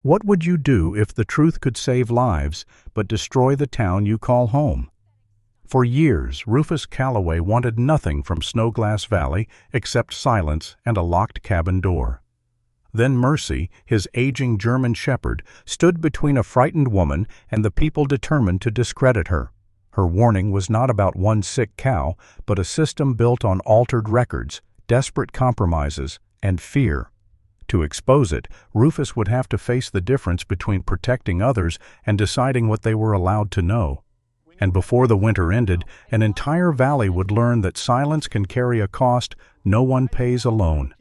What would you do if the truth could save lives but destroy the town you call home? For years, Rufus Calloway wanted nothing from Snowglass Valley except silence and a locked cabin door. Then Mercy, his aging German shepherd, stood between a frightened woman and the people determined to discredit her. Her warning was not about one sick cow, but a system built on altered records, desperate compromises, and fear. To expose it, Rufus would have to face the difference between protecting others and deciding what they were allowed to know. And before the winter ended, an entire valley would learn that silence can carry a cost no one pays alone.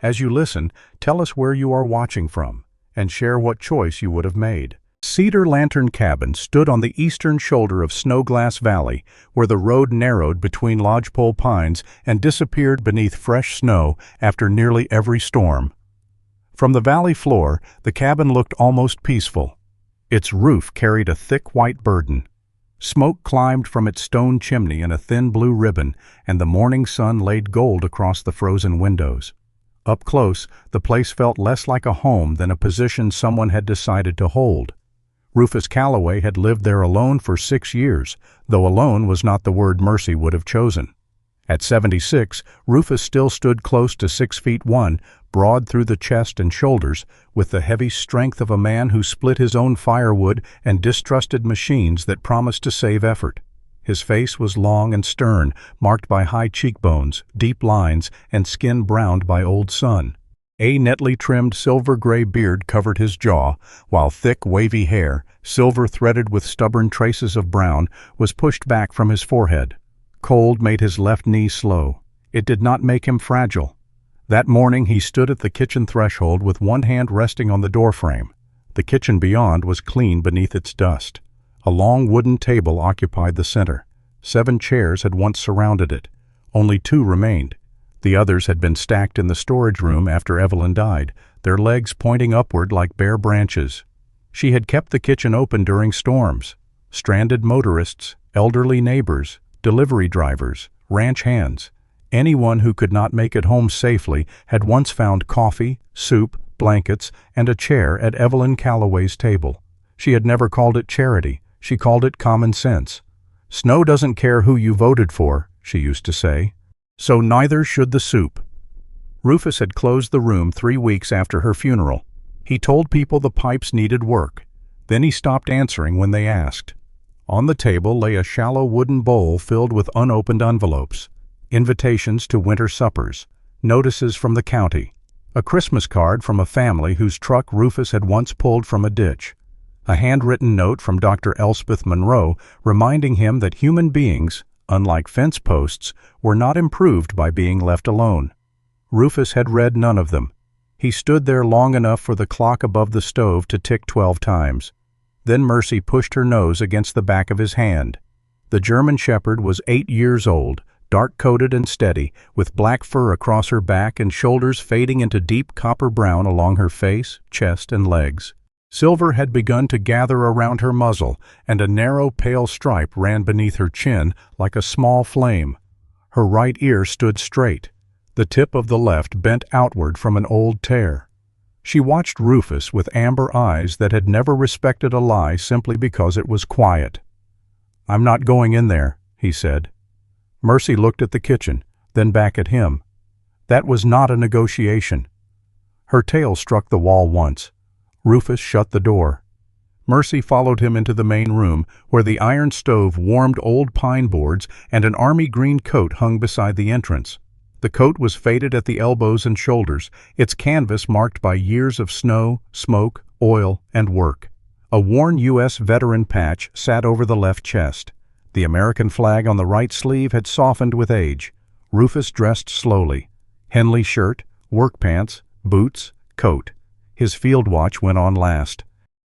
As you listen, tell us where you are watching from, and share what choice you would have made. Cedar Lantern Cabin stood on the eastern shoulder of Snowglass Valley, where the road narrowed between lodgepole pines and disappeared beneath fresh snow after nearly every storm. From the valley floor, the cabin looked almost peaceful. Its roof carried a thick white burden. Smoke climbed from its stone chimney in a thin blue ribbon, and the morning sun laid gold across the frozen windows. Up close, the place felt less like a home than a position someone had decided to hold. Rufus Calloway had lived there alone for 6 years, though alone was not the word Mercy would have chosen. At 76, Rufus still stood close to 6'1", broad through the chest and shoulders, with the heavy strength of a man who split his own firewood and distrusted machines that promised to save effort. His face was long and stern, marked by high cheekbones, deep lines, and skin browned by old sun. A neatly trimmed silver-gray beard covered his jaw, while thick, wavy hair, silver threaded with stubborn traces of brown, was pushed back from his forehead. Cold made his left knee slow. It did not make him fragile. That morning he stood at the kitchen threshold with one hand resting on the doorframe. The kitchen beyond was clean beneath its dust. A long wooden table occupied the center. 7 chairs had once surrounded it. Only 2 remained. The others had been stacked in the storage room after Evelyn died, their legs pointing upward like bare branches. She had kept the kitchen open during storms. Stranded motorists, elderly neighbors, delivery drivers, ranch hands, anyone who could not make it home safely had once found coffee, soup, blankets, and a chair at Evelyn Calloway's table. She had never called it charity. She called it common sense. "Snow doesn't care who you voted for," she used to say. So neither should the soup. Rufus had closed the room 3 weeks after her funeral. He told people the pipes needed work. Then he stopped answering when they asked. On the table lay a shallow wooden bowl filled with unopened envelopes, invitations to winter suppers, notices from the county, a Christmas card from a family whose truck Rufus had once pulled from a ditch, a handwritten note from Dr. Elspeth Monroe reminding him that human beings, unlike fence posts, were not improved by being left alone. Rufus had read none of them. He stood there long enough for the clock above the stove to tick 12 times. Then Mercy pushed her nose against the back of his hand. The German shepherd was 8 years old, dark-coated and steady, with black fur across her back and shoulders fading into deep copper brown along her face, chest, and legs. Silver had begun to gather around her muzzle, and a narrow pale stripe ran beneath her chin like a small flame. Her right ear stood straight. The tip of the left bent outward from an old tear. She watched Rufus with amber eyes that had never respected a lie simply because it was quiet. "I'm not going in there," he said. Mercy looked at the kitchen, then back at him. That was not a negotiation. Her tail struck the wall once. Rufus shut the door. Mercy followed him into the main room, where the iron stove warmed old pine boards and an army green coat hung beside the entrance. The coat was faded at the elbows and shoulders, its canvas marked by years of snow, smoke, oil, and work. A worn U.S. veteran patch sat over the left chest. The American flag on the right sleeve had softened with age. Rufus dressed slowly. Henley shirt, work pants, boots, coat. His field watch went on last.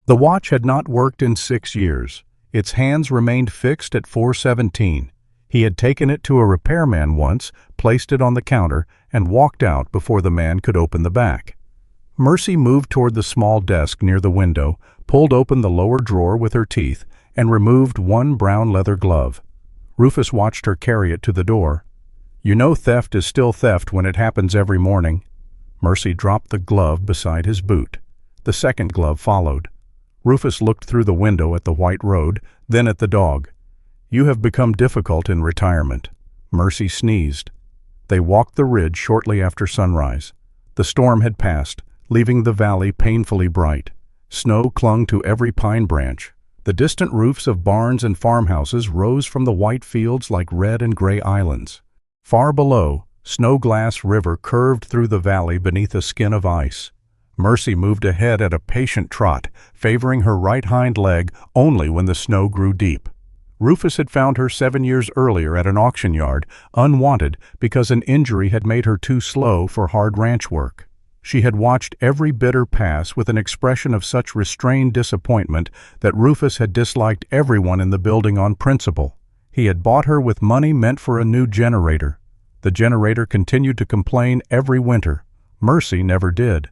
The watch had not worked in 6 years. Its hands remained fixed at 4:17. He had taken it to a repairman once, placed it on the counter, and walked out before the man could open the back. Mercy moved toward the small desk near the window, pulled open the lower drawer with her teeth, and removed one brown leather glove. Rufus watched her carry it to the door. "You know theft is still theft when it happens every morning." Mercy dropped the glove beside his boot. The second glove followed. Rufus looked through the window at the white road, then at the dog. "You have become difficult in retirement." Mercy sneezed. They walked the ridge shortly after sunrise. The storm had passed, leaving the valley painfully bright. Snow clung to every pine branch. The distant roofs of barns and farmhouses rose from the white fields like red and gray islands. Far below, Snowglass River curved through the valley beneath a skin of ice. Mercy moved ahead at a patient trot, favoring her right hind leg only when the snow grew deep. Rufus had found her 7 years earlier at an auction yard, unwanted because an injury had made her too slow for hard ranch work. She had watched every bidder pass with an expression of such restrained disappointment that Rufus had disliked everyone in the building on principle. He had bought her with money meant for a new generator. The generator continued to complain every winter. Mercy never did.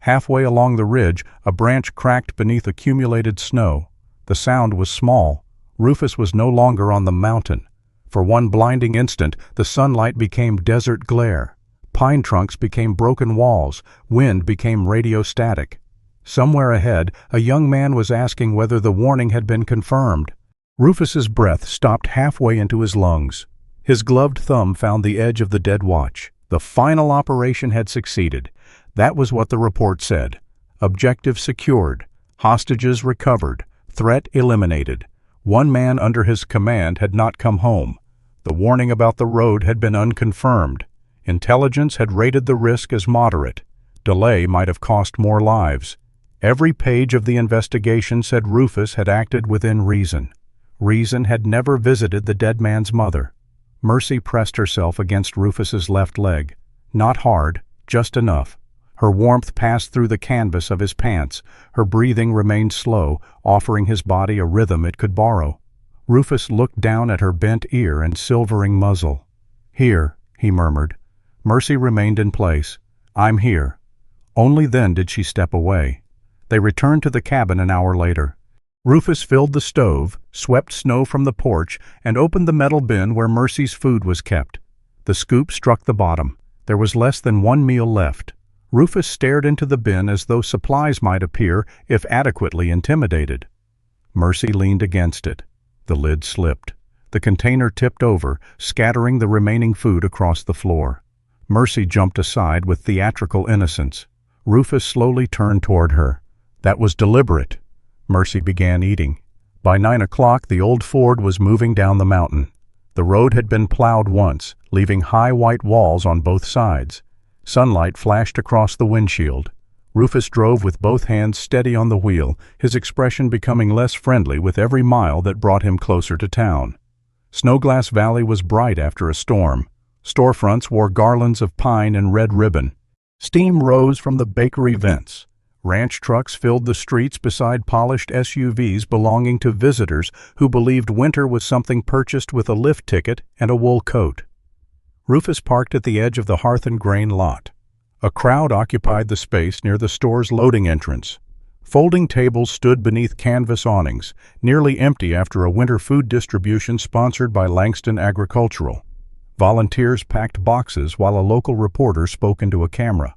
Halfway along the ridge, a branch cracked beneath accumulated snow. The sound was small. Rufus was no longer on the mountain. For one blinding instant, the sunlight became desert glare. Pine trunks became broken walls. Wind became radio static. Somewhere ahead, a young man was asking whether the warning had been confirmed. Rufus's breath stopped halfway into his lungs. His gloved thumb found the edge of the dead watch. The final operation had succeeded. That was what the report said. Objective secured. Hostages recovered. Threat eliminated. One man under his command had not come home. The warning about the road had been unconfirmed. Intelligence had rated the risk as moderate. Delay might have cost more lives. Every page of the investigation said Rufus had acted within reason. Reason had never visited the dead man's mother. Mercy pressed herself against Rufus's left leg. Not hard, just enough. Her warmth passed through the canvas of his pants. Her breathing remained slow, offering his body a rhythm it could borrow. Rufus looked down at her bent ear and silvering muzzle. "Here," he murmured. Mercy remained in place. "I'm here." Only then did she step away. They returned to the cabin an hour later. Rufus filled the stove, swept snow from the porch, and opened the metal bin where Mercy's food was kept. The scoop struck the bottom. There was less than one meal left. Rufus stared into the bin as though supplies might appear if adequately intimidated. Mercy leaned against it. The lid slipped. The container tipped over, scattering the remaining food across the floor. Mercy jumped aside with theatrical innocence. Rufus slowly turned toward her. "That was deliberate." Mercy began eating. By 9 o'clock, the old Ford was moving down the mountain. The road had been plowed once, leaving high white walls on both sides. Sunlight flashed across the windshield. Rufus drove with both hands steady on the wheel, his expression becoming less friendly with every mile that brought him closer to town. Snowglass Valley was bright after a storm. Storefronts wore garlands of pine and red ribbon. Steam rose from the bakery vents. Ranch trucks filled the streets beside polished SUVs belonging to visitors who believed winter was something purchased with a lift ticket and a wool coat. Rufus parked at the edge of the hearth and grain lot. A crowd occupied the space near the store's loading entrance. Folding tables stood beneath canvas awnings, nearly empty after a winter food distribution sponsored by Langston Agricultural. Volunteers packed boxes while a local reporter spoke into a camera.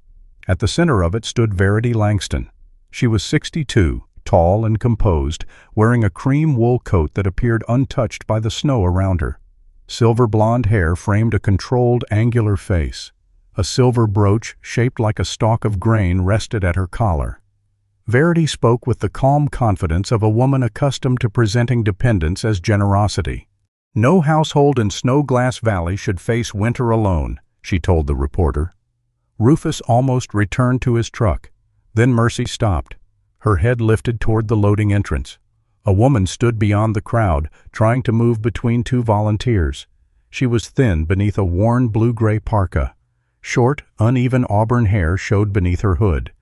At the center of it stood Verity Langston. She was 62, tall and composed, wearing a cream wool coat that appeared untouched by the snow around her. Silver blonde hair framed a controlled, angular face. A silver brooch, shaped like a stalk of grain, rested at her collar. Verity spoke with the calm confidence of a woman accustomed to presenting dependence as generosity. "No household in Snowglass Valley should face winter alone," she told the reporter. Rufus almost returned to his truck. Then Mercy stopped. Her head lifted toward the loading entrance. A woman stood beyond the crowd, trying to move between two volunteers. She was thin beneath a worn blue-gray parka. Short, uneven auburn hair showed beneath her hood.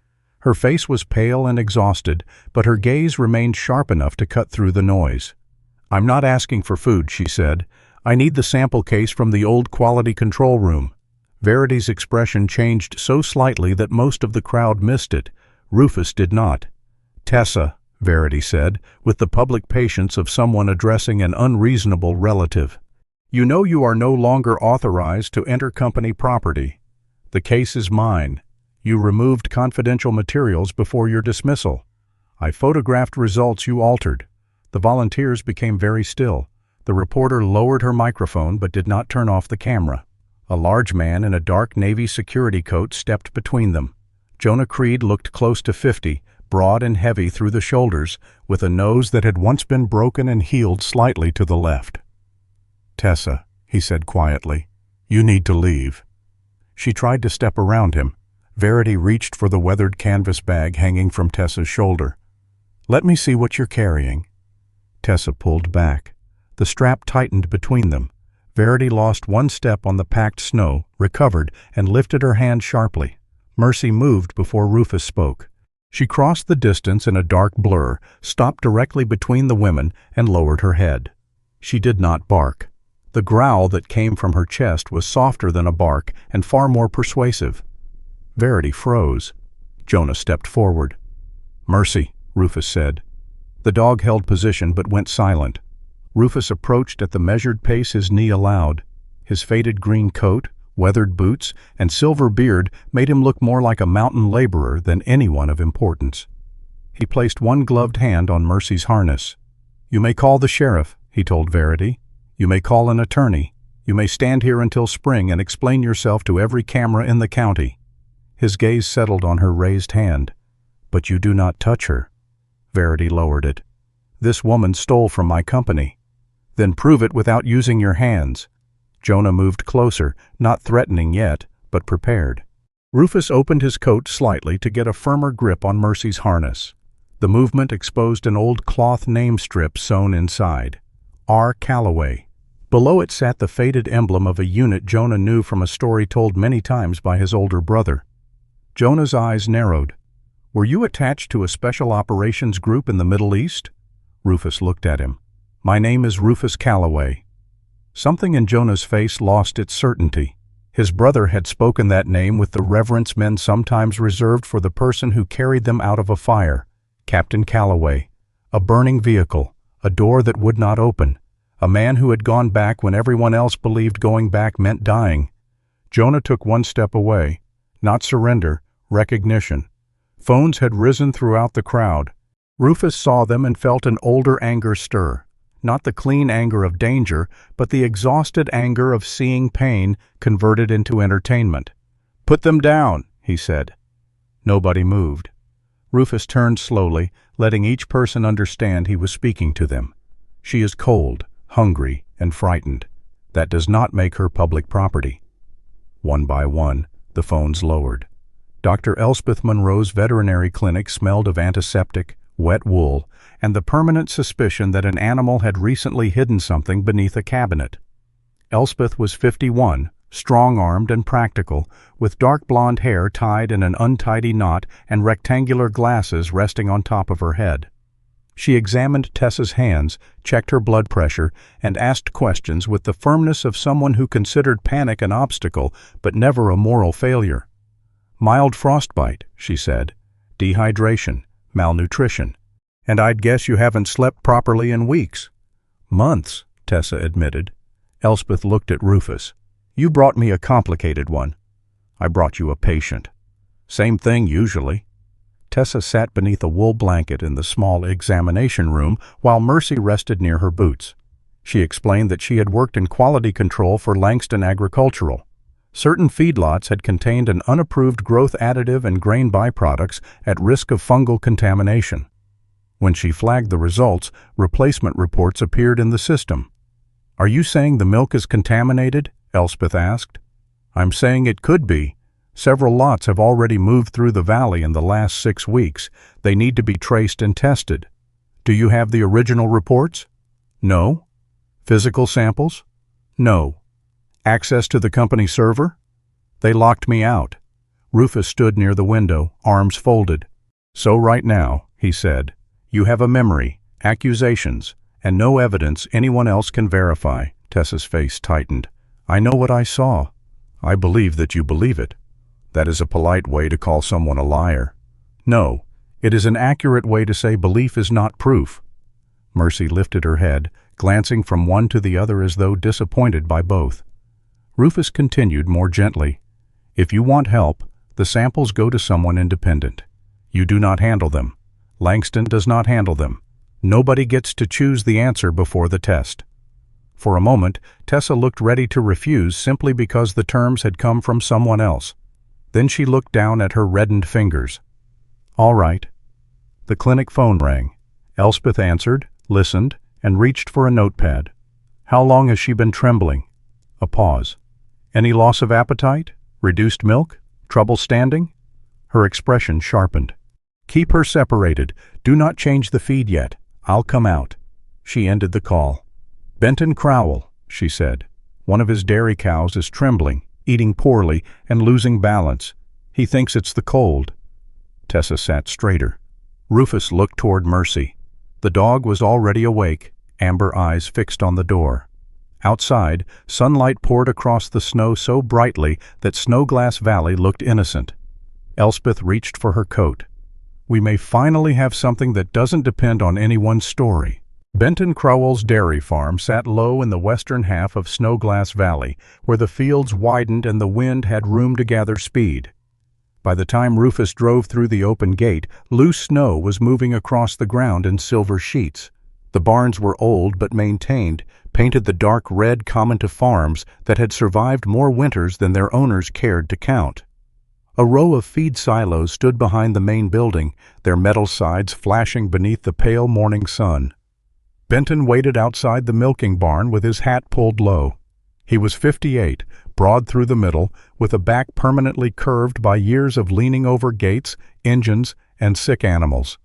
Her face was pale and exhausted, but her gaze remained sharp enough to cut through the noise. "I'm not asking for food," she said. "I need the sample case from the old quality control room." Verity's expression changed so slightly that most of the crowd missed it. Rufus did not. "Tessa," Verity said, with the public patience of someone addressing an unreasonable relative, "you know you are no longer authorized to enter company property. The case is mine. You removed confidential materials before your dismissal. I photographed results you altered. The volunteers became very still. The reporter lowered her microphone but did not turn off the camera. A large man in a dark navy security coat stepped between them. Jonah Creed looked close to 50, broad and heavy through the shoulders, with a nose that had once been broken and healed slightly to the left. "Tessa," he said quietly, "you need to leave." She tried to step around him. Verity reached for the weathered canvas bag hanging from Tessa's shoulder. "Let me see what you're carrying." Tessa pulled back. The strap tightened between them. Verity lost one step on the packed snow, recovered, and lifted her hand sharply. Mercy moved before Rufus spoke. She crossed the distance in a dark blur, stopped directly between the women, and lowered her head. She did not bark. The growl that came from her chest was softer than a bark and far more persuasive. Verity froze. Jonah stepped forward. "Mercy," Rufus said. The dog held position but went silent. Rufus approached at the measured pace his knee allowed. His faded green coat, weathered boots, and silver beard made him look more like a mountain laborer than anyone of importance. He placed one gloved hand on Mercy's harness. "You may call the sheriff," he told Verity. "You may call an attorney. You may stand here until spring and explain yourself to every camera in the county." His gaze settled on her raised hand. "But you do not touch her." Verity lowered it. "This woman stole from my company." "Then prove it without using your hands." Jonah moved closer, not threatening yet, but prepared. Rufus opened his coat slightly to get a firmer grip on Mercy's harness. The movement exposed an old cloth name strip sewn inside. R. Calloway. Below it sat the faded emblem of a unit Jonah knew from a story told many times by his older brother. Jonah's eyes narrowed. "Were you attached to a special operations group in the Middle East?" Rufus looked at him. "My name is Rufus Calloway." Something in Jonah's face lost its certainty. His brother had spoken that name with the reverence men sometimes reserved for the person who carried them out of a fire. Captain Calloway. A burning vehicle. A door that would not open. A man who had gone back when everyone else believed going back meant dying. Jonah took one step away. Not surrender, recognition. Phones had risen throughout the crowd. Rufus saw them and felt an older anger stir. Not the clean anger of danger, but the exhausted anger of seeing pain converted into entertainment. "Put them down," he said. Nobody moved. Rufus turned slowly, letting each person understand he was speaking to them. "She is cold, hungry, and frightened. That does not make her public property." One by one, the phones lowered. Dr. Elspeth Monroe's veterinary clinic smelled of antiseptic, wet wool, and the permanent suspicion that an animal had recently hidden something beneath a cabinet. Elspeth was 51, strong-armed and practical, with dark blonde hair tied in an untidy knot and rectangular glasses resting on top of her head. She examined Tessa's hands, checked her blood pressure, and asked questions with the firmness of someone who considered panic an obstacle, but never a moral failure. "Mild frostbite," she said. "Dehydration, malnutrition. And I'd guess you haven't slept properly in weeks." "Months," Tessa admitted. Elspeth looked at Rufus. "You brought me a complicated one." "I brought you a patient." "Same thing usually." Tessa sat beneath a wool blanket in the small examination room while Mercy rested near her boots. She explained that she had worked in quality control for Langston Agricultural. Certain feedlots had contained an unapproved growth additive and grain byproducts at risk of fungal contamination. When she flagged the results, replacement reports appeared in the system. "Are you saying the milk is contaminated?" Elspeth asked. "I'm saying it could be. Several lots have already moved through the valley in the last 6 weeks. They need to be traced and tested." "Do you have the original reports?" "No." "Physical samples?" "No." "Access to the company server?" "They locked me out." Rufus stood near the window, arms folded. "So right now," he said, "you have a memory, accusations, and no evidence anyone else can verify." Tessa's face tightened. "I know what I saw." "I believe that you believe it." "That is a polite way to call someone a liar." "No, it is an accurate way to say belief is not proof." Mercy lifted her head, glancing from one to the other as though disappointed by both. Rufus continued more gently. "If you want help, The samples go to someone independent. You do not handle them. Langston does not handle them. Nobody gets to choose the answer before the test." For a moment, Tessa looked ready to refuse simply because the terms had come from someone else. Then she looked down at her reddened fingers. "All right." The clinic phone rang. Elspeth answered, listened, and reached for a notepad. "How long has she been trembling?" A pause. "Any loss of appetite? Reduced milk? Trouble standing?" Her expression sharpened. "Keep her separated. Do not change the feed yet. I'll come out." She ended the call. "Benton Crowell," she said. "One of his dairy cows is trembling, eating poorly, and losing balance. He thinks it's the cold." Tessa sat straighter. Rufus looked toward Mercy. The dog was already awake, amber eyes fixed on the door. Outside, sunlight poured across the snow so brightly that Snowglass Valley looked innocent. Elspeth reached for her coat. "We may finally have something that doesn't depend on any one story." Benton Crowell's dairy farm sat low in the western half of Snowglass Valley, where the fields widened and the wind had room to gather speed. By the time Rufus drove through the open gate, loose snow was moving across the ground in silver sheets. The barns were old but maintained, painted the dark red common to farms that had survived more winters than their owners cared to count. A row of feed silos stood behind the main building, their metal sides flashing beneath the pale morning sun. Benton waited outside the milking barn with his hat pulled low. He was 58, broad through the middle, with a back permanently curved by years of leaning over gates, engines, and sick animals.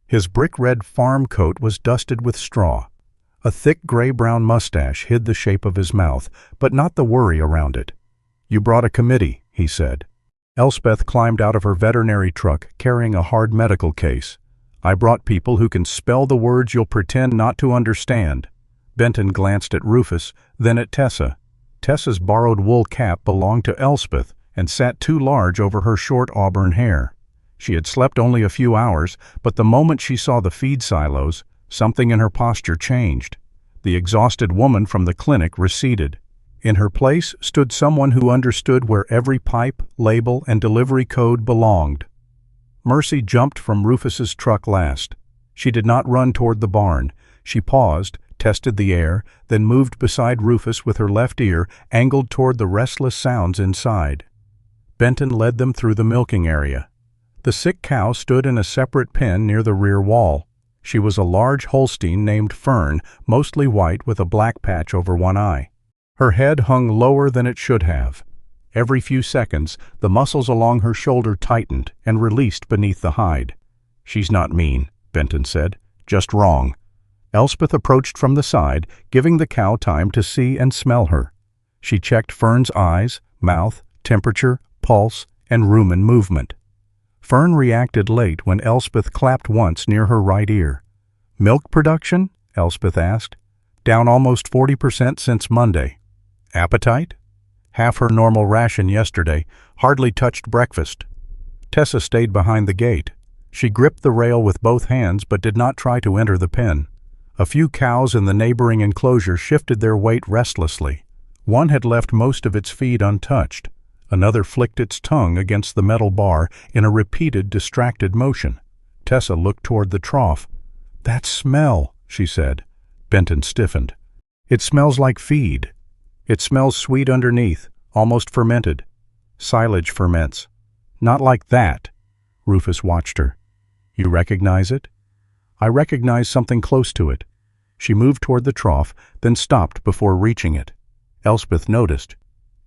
His brick-red farm coat was dusted with straw. A thick gray-brown mustache hid the shape of his mouth, but not the worry around it. "You brought a committee," he said. Elspeth climbed out of her veterinary truck, carrying a hard medical case. "I brought people who can spell the words you'll pretend not to understand." Benton glanced at Rufus, then at Tessa. Tessa's borrowed wool cap belonged to Elspeth and sat too large over her short auburn hair. She had slept only a few hours, but the moment she saw the feed silos, something in her posture changed. The exhausted woman from the clinic receded. In her place stood someone who understood where every pipe, label, and delivery code belonged. Mercy jumped from Rufus's truck last. She did not run toward the barn. She paused, tested the air, then moved beside Rufus with her left ear angled toward the restless sounds inside. Benton led them through the milking area. The sick cow stood in a separate pen near the rear wall. She was a large Holstein named Fern, mostly white with a black patch over one eye. Her head hung lower than it should have. Every few seconds, the muscles along her shoulder tightened and released beneath the hide. "She's not mean," Benton said, "just wrong." Elspeth approached from the side, giving the cow time to see and smell her. She checked Fern's eyes, mouth, temperature, pulse, and rumen movement. Fern reacted late when Elspeth clapped once near her right ear. "Milk production?" Elspeth asked. "Down almost 40% since Monday." "Appetite?" "Half her normal ration yesterday, hardly touched breakfast." Tessa stayed behind the gate. She gripped the rail with both hands but did not try to enter the pen. A few cows in the neighboring enclosure shifted their weight restlessly. One had left most of its feed untouched. Another flicked its tongue against the metal bar in a repeated, distracted motion. Tessa looked toward the trough. "That smell," she said. Benton stiffened. "It smells like feed. It smells sweet underneath, almost fermented. Silage ferments." "Not like that." Rufus watched her. "You recognize it?" "I recognize something close to it." She moved toward the trough, then stopped before reaching it. Elspeth noticed.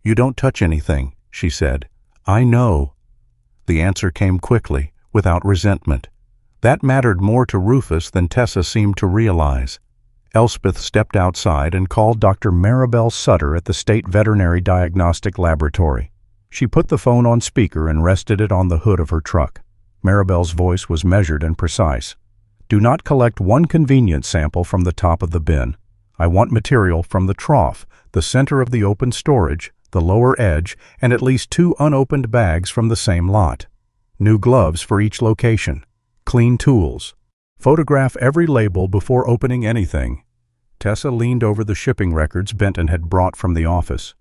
"You don't touch anything," she said. "I know." The answer came quickly, without resentment. That mattered more to Rufus than Tessa seemed to realize. Elspeth stepped outside and called Dr. Maribel Sutter at the State Veterinary Diagnostic Laboratory. She put the phone on speaker and rested it on the hood of her truck. Maribel's voice was measured and precise. "Do not collect one convenience sample from the top of the bin. I want material from the trough, the center of the open storage, the lower edge, and at least 2 unopened bags from the same lot. New gloves for each location. Clean tools. Photograph every label before opening anything." Tessa leaned over the shipping records Benton had brought from the office.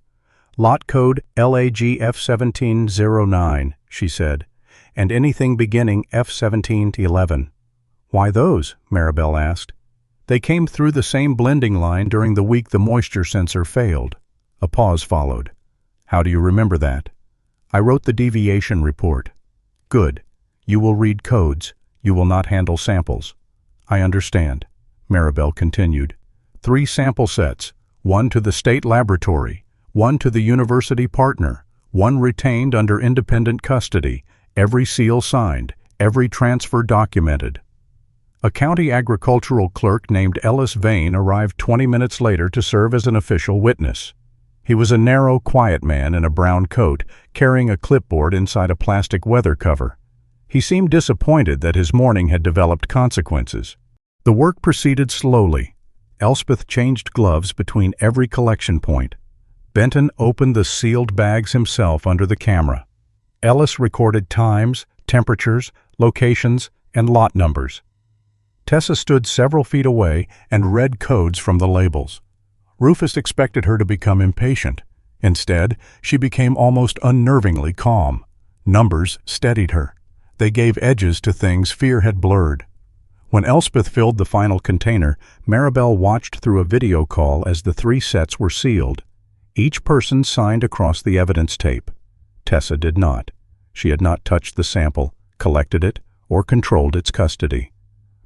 "Lot code LAGF1709, she said, "and anything beginning F17 to 11. "Why those?" Maribel asked. "They came through the same blending line during the week the moisture sensor failed." A pause followed. "How do you remember that?" "I wrote the deviation report." "Good. You will read codes. You will not handle samples." "I understand," Maribel continued. 3 sample sets, 1 to the state laboratory, 1 to the university partner, 1 retained under independent custody, every seal signed, every transfer documented." A county agricultural clerk named Ellis Vane arrived 20 minutes later to serve as an official witness. He was a narrow, quiet man in a brown coat, carrying a clipboard inside a plastic weather cover. He seemed disappointed that his morning had developed consequences. The work proceeded slowly. Elspeth changed gloves between every collection point. Benton opened the sealed bags himself under the camera. Ellis recorded times, temperatures, locations, and lot numbers. Tessa stood several feet away and read codes from the labels. Rufus expected her to become impatient. Instead, she became almost unnervingly calm. Numbers steadied her. They gave edges to things fear had blurred. When Elspeth filled the final container, Maribel watched through a video call as the 3 sets were sealed. Each person signed across the evidence tape. Tessa did not. She had not touched the sample, collected it, or controlled its custody.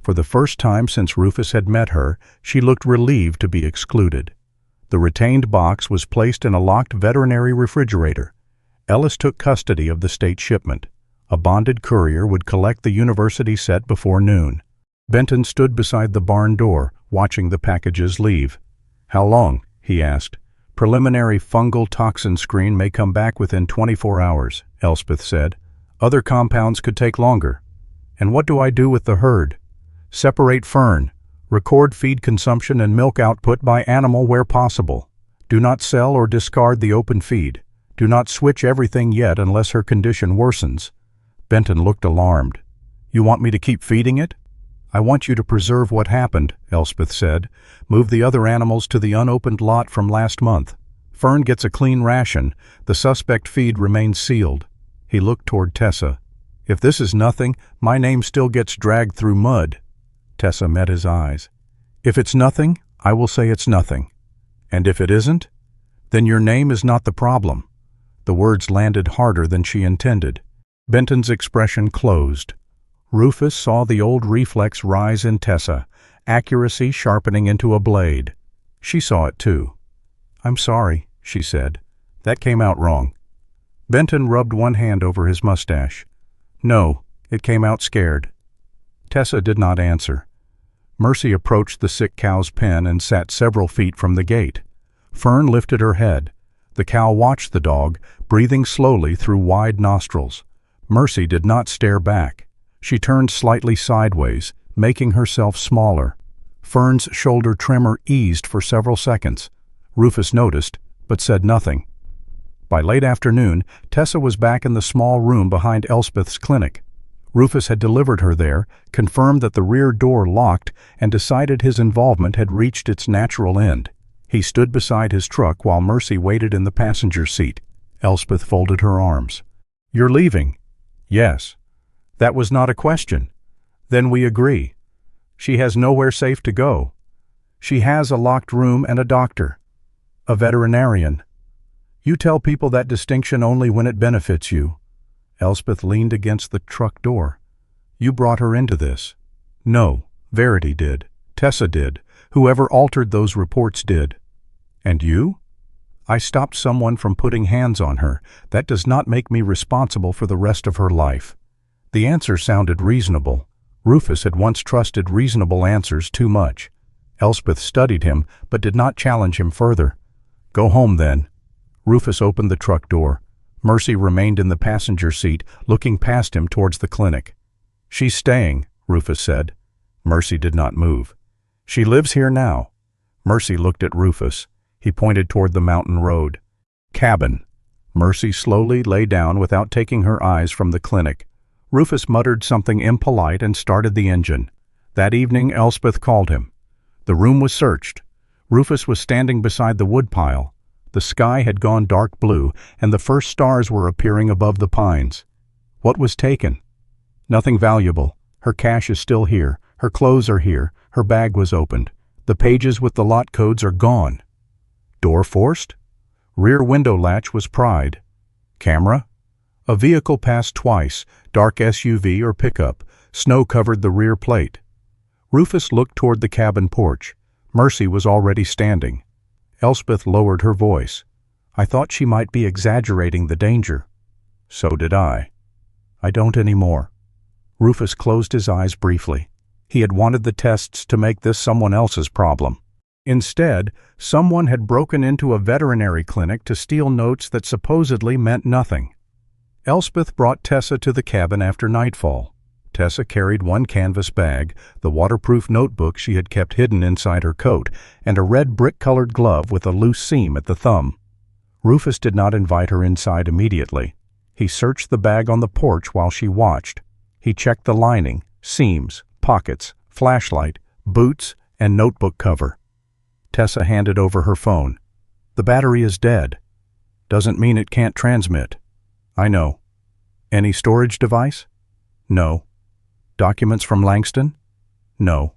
For the first time since Rufus had met her, she looked relieved to be excluded. The retained box was placed in a locked veterinary refrigerator. Ellis took custody of the state shipment. A bonded courier would collect the university set before noon. Benton stood beside the barn door, watching the packages leave. "How long?" he asked. "Preliminary fungal toxin screen may come back within 24 hours, Elspeth said. "Other compounds could take longer." "And what do I do with the herd?" "Separate fern. Record feed consumption and milk output by animal where possible. Do not sell or discard the open feed. Do not switch everything yet unless her condition worsens." Benton looked alarmed. "You want me to keep feeding it?" "I want you to preserve what happened," Elspeth said. "Move the other animals to the unopened lot from last month. Fern gets a clean ration. The suspect feed remains sealed." He looked toward Tessa. "If this is nothing, my name still gets dragged through mud." Tessa met his eyes. "If it's nothing, I will say it's nothing. And if it isn't, then your name is not the problem." The words landed harder than she intended. Benton's expression closed. Rufus saw the old reflex rise in Tessa, accuracy sharpening into a blade. She saw it too. "I'm sorry," she said. "That came out wrong." Benton rubbed one hand over his mustache. "No, it came out scared." Tessa did not answer. Mercy approached the sick cow's pen and sat several feet from the gate. Fern lifted her head. The cow watched the dog, breathing slowly through wide nostrils. Mercy did not stare back. She turned slightly sideways, making herself smaller. Fern's shoulder tremor eased for several seconds. Rufus noticed, but said nothing. By late afternoon, Tessa was back in the small room behind Elspeth's clinic. Rufus had delivered her there, confirmed that the rear door locked, and decided his involvement had reached its natural end. He stood beside his truck while Mercy waited in the passenger seat. Elspeth folded her arms. "You're leaving?" "Yes." "That was not a question." "Then we agree. She has nowhere safe to go." "She has a locked room and a doctor." "A veterinarian." "You tell people that distinction only when it benefits you." Elspeth leaned against the truck door. "You brought her into this." "No, Verity did. Tessa did. Whoever altered those reports did." "And you?" "I stopped someone from putting hands on her. That does not make me responsible for the rest of her life." The answer sounded reasonable. Rufus had once trusted reasonable answers too much. Elspeth studied him, but did not challenge him further. "Go home, then." Rufus opened the truck door. Mercy remained in the passenger seat, looking past him towards the clinic. "She's staying," Rufus said. Mercy did not move. "She lives here now." Mercy looked at Rufus. He pointed toward the mountain road. "Cabin." Mercy slowly lay down without taking her eyes from the clinic. Rufus muttered something impolite and started the engine. That evening Elspeth called him. The room was searched. Rufus was standing beside the woodpile. The sky had gone dark blue, and the first stars were appearing above the pines. What was taken? Nothing valuable. Her cash is still here. Her clothes are here. Her bag was opened. The pages with the lot codes are gone. Door forced? Rear window latch was pried. Camera? A vehicle passed twice, dark SUV or pickup. Snow covered the rear plate. Rufus looked toward the cabin porch. Mercy was already standing. Elspeth lowered her voice. I thought she might be exaggerating the danger. So did I. I don't anymore. Rufus closed his eyes briefly. He had wanted the tests to make this someone else's problem. Instead, someone had broken into a veterinary clinic to steal notes that supposedly meant nothing. Elspeth brought Tessa to the cabin after nightfall. Tessa carried one canvas bag, the waterproof notebook she had kept hidden inside her coat, and a red brick-colored glove with a loose seam at the thumb. Rufus did not invite her inside immediately. He searched the bag on the porch while she watched. He checked the lining, seams, pockets, flashlight, boots, and notebook cover. Tessa handed over her phone. The battery is dead. Doesn't mean it can't transmit. I know. Any storage device? No. Documents from Langston? No.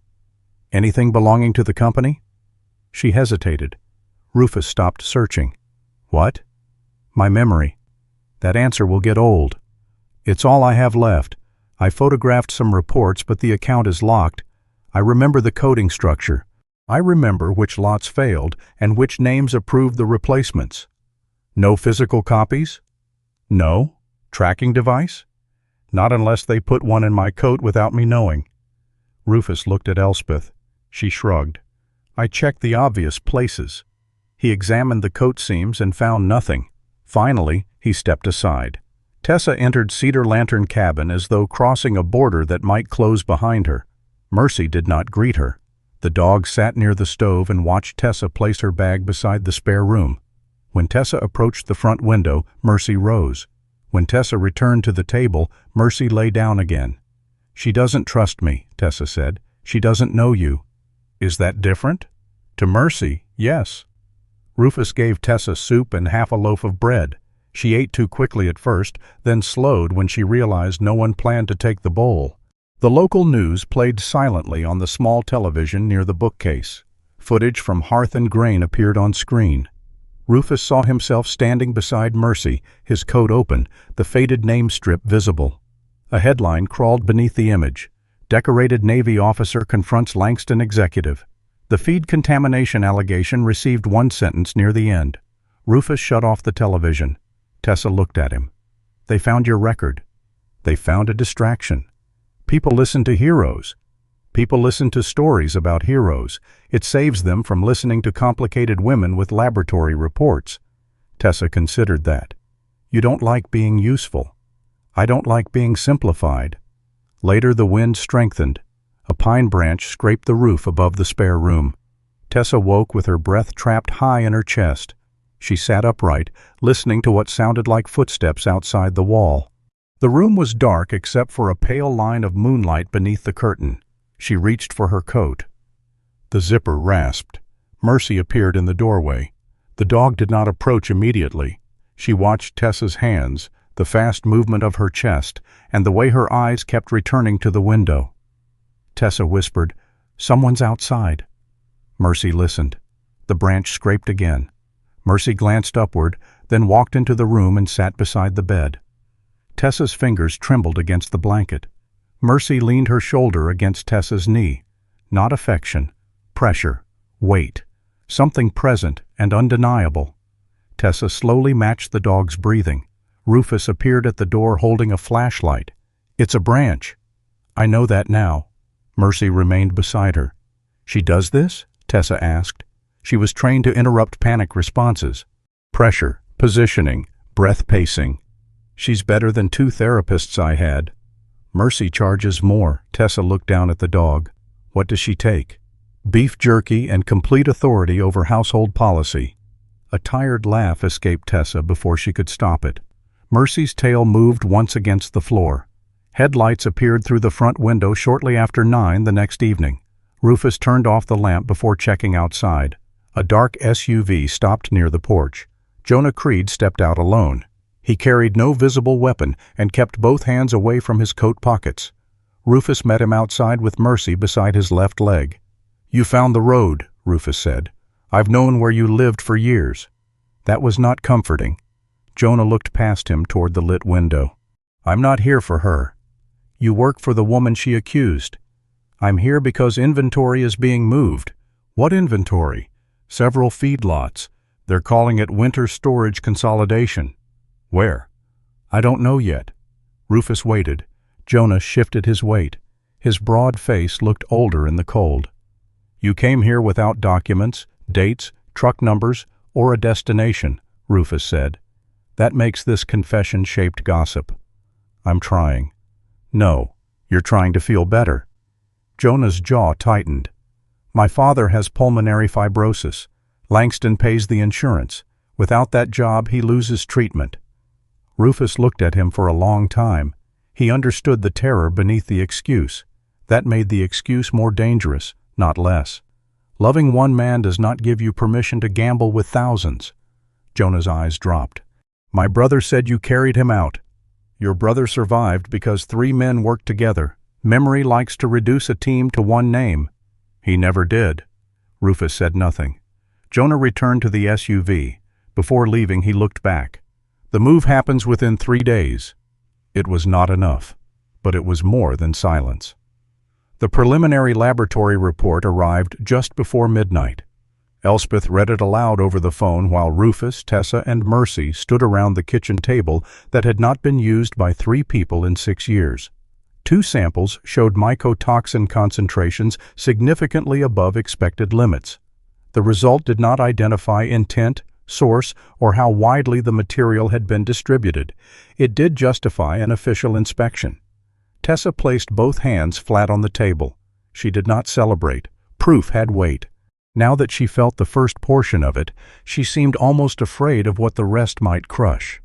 Anything belonging to the company? She hesitated. Rufus stopped searching. What? My memory. That answer will get old. It's all I have left. I photographed some reports, but the account is locked. I remember the coding structure. I remember which lots failed and which names approved the replacements. No physical copies? No. Tracking device? Not unless they put one in my coat without me knowing. Rufus looked at Elspeth. She shrugged. I checked the obvious places. He examined the coat seams and found nothing. Finally, he stepped aside. Tessa entered Cedar Lantern Cabin as though crossing a border that might close behind her. Mercy did not greet her. The dog sat near the stove and watched Tessa place her bag beside the spare room. When Tessa approached the front window, Mercy rose. When Tessa returned to the table, Mercy lay down again. She doesn't trust me, Tessa said. She doesn't know you. Is that different? To Mercy, yes. Rufus gave Tessa soup and half a loaf of bread. She ate too quickly at first, then slowed when she realized no one planned to take the bowl. The local news played silently on the small television near the bookcase. Footage from Hearth and Grain appeared on screen. Rufus saw himself standing beside Mercy, his coat open, the faded name strip visible. A headline crawled beneath the image. Decorated Navy officer confronts Langston executive. The feed contamination allegation received one sentence near the end. Rufus shut off the television. Tessa looked at him. They found your record. They found a distraction. People listen to heroes. People listen to stories about heroes. It saves them from listening to complicated women with laboratory reports. Tessa considered that. You don't like being useful. I don't like being simplified. Later the wind strengthened. A pine branch scraped the roof above the spare room. Tessa woke with her breath trapped high in her chest. She sat upright, listening to what sounded like footsteps outside the wall. The room was dark except for a pale line of moonlight beneath the curtain. She reached for her coat. The zipper rasped. Mercy appeared in the doorway. The dog did not approach immediately. She watched Tessa's hands, the fast movement of her chest, and the way her eyes kept returning to the window. Tessa whispered, "Someone's outside." Mercy listened. The branch scraped again. Mercy glanced upward, then walked into the room and sat beside the bed. Tessa's fingers trembled against the blanket. Mercy leaned her shoulder against Tessa's knee. Not affection, pressure, weight, something present and undeniable. Tessa slowly matched the dog's breathing. Rufus appeared at the door holding a flashlight. "It's a branch." "I know that now." Mercy remained beside her. "She does this?" Tessa asked. She was trained to interrupt panic responses. Pressure, positioning, breath pacing. "She's better than 2 therapists I had." "Mercy charges more." Tessa looked down at the dog. "What does she take?" "Beef jerky and complete authority over household policy." A tired laugh escaped Tessa before she could stop it. Mercy's tail moved once against the floor. Headlights appeared through the front window shortly after 9 the next evening. Rufus turned off the lamp before checking outside. A dark SUV stopped near the porch. Jonah Creed stepped out alone. He carried no visible weapon and kept both hands away from his coat pockets. Rufus met him outside with Mercy beside his left leg. "You found the road," Rufus said. "I've known where you lived for years." That was not comforting. Jonah looked past him toward the lit window. "I'm not here for her." "You work for the woman she accused." "I'm here because inventory is being moved." "What inventory?" "Several feedlots. They're calling it winter storage consolidation." "Where?" "I don't know yet." Rufus waited. Jonah shifted his weight. His broad face looked older in the cold. "You came here without documents, dates, truck numbers, or a destination," Rufus said. "That makes this confession-shaped gossip." "I'm trying." "No, you're trying to feel better." Jonah's jaw tightened. "My father has pulmonary fibrosis. Langston pays the insurance. Without that job, he loses treatment." Rufus looked at him for a long time. He understood the terror beneath the excuse. That made the excuse more dangerous, not less. Loving one man does not give you permission to gamble with thousands. Jonah's eyes dropped. "My brother said you carried him out." "Your brother survived because 3 men worked together. Memory likes to reduce a team to one name." "He never did." Rufus said nothing. Jonah returned to the SUV. Before leaving, he looked back. "The move happens within 3 days." It was not enough, but it was more than silence. The preliminary laboratory report arrived just before midnight. Elspeth read it aloud over the phone while Rufus, Tessa, and Mercy stood around the kitchen table that had not been used by 3 people in 6 years. 2 samples showed mycotoxin concentrations significantly above expected limits. The result did not identify intent, source, or how widely the material had been distributed. It did justify an official inspection. Tessa placed both hands flat on the table. She did not celebrate. Proof had weight. Now that she felt the first portion of it, she seemed almost afraid of what the rest might crush.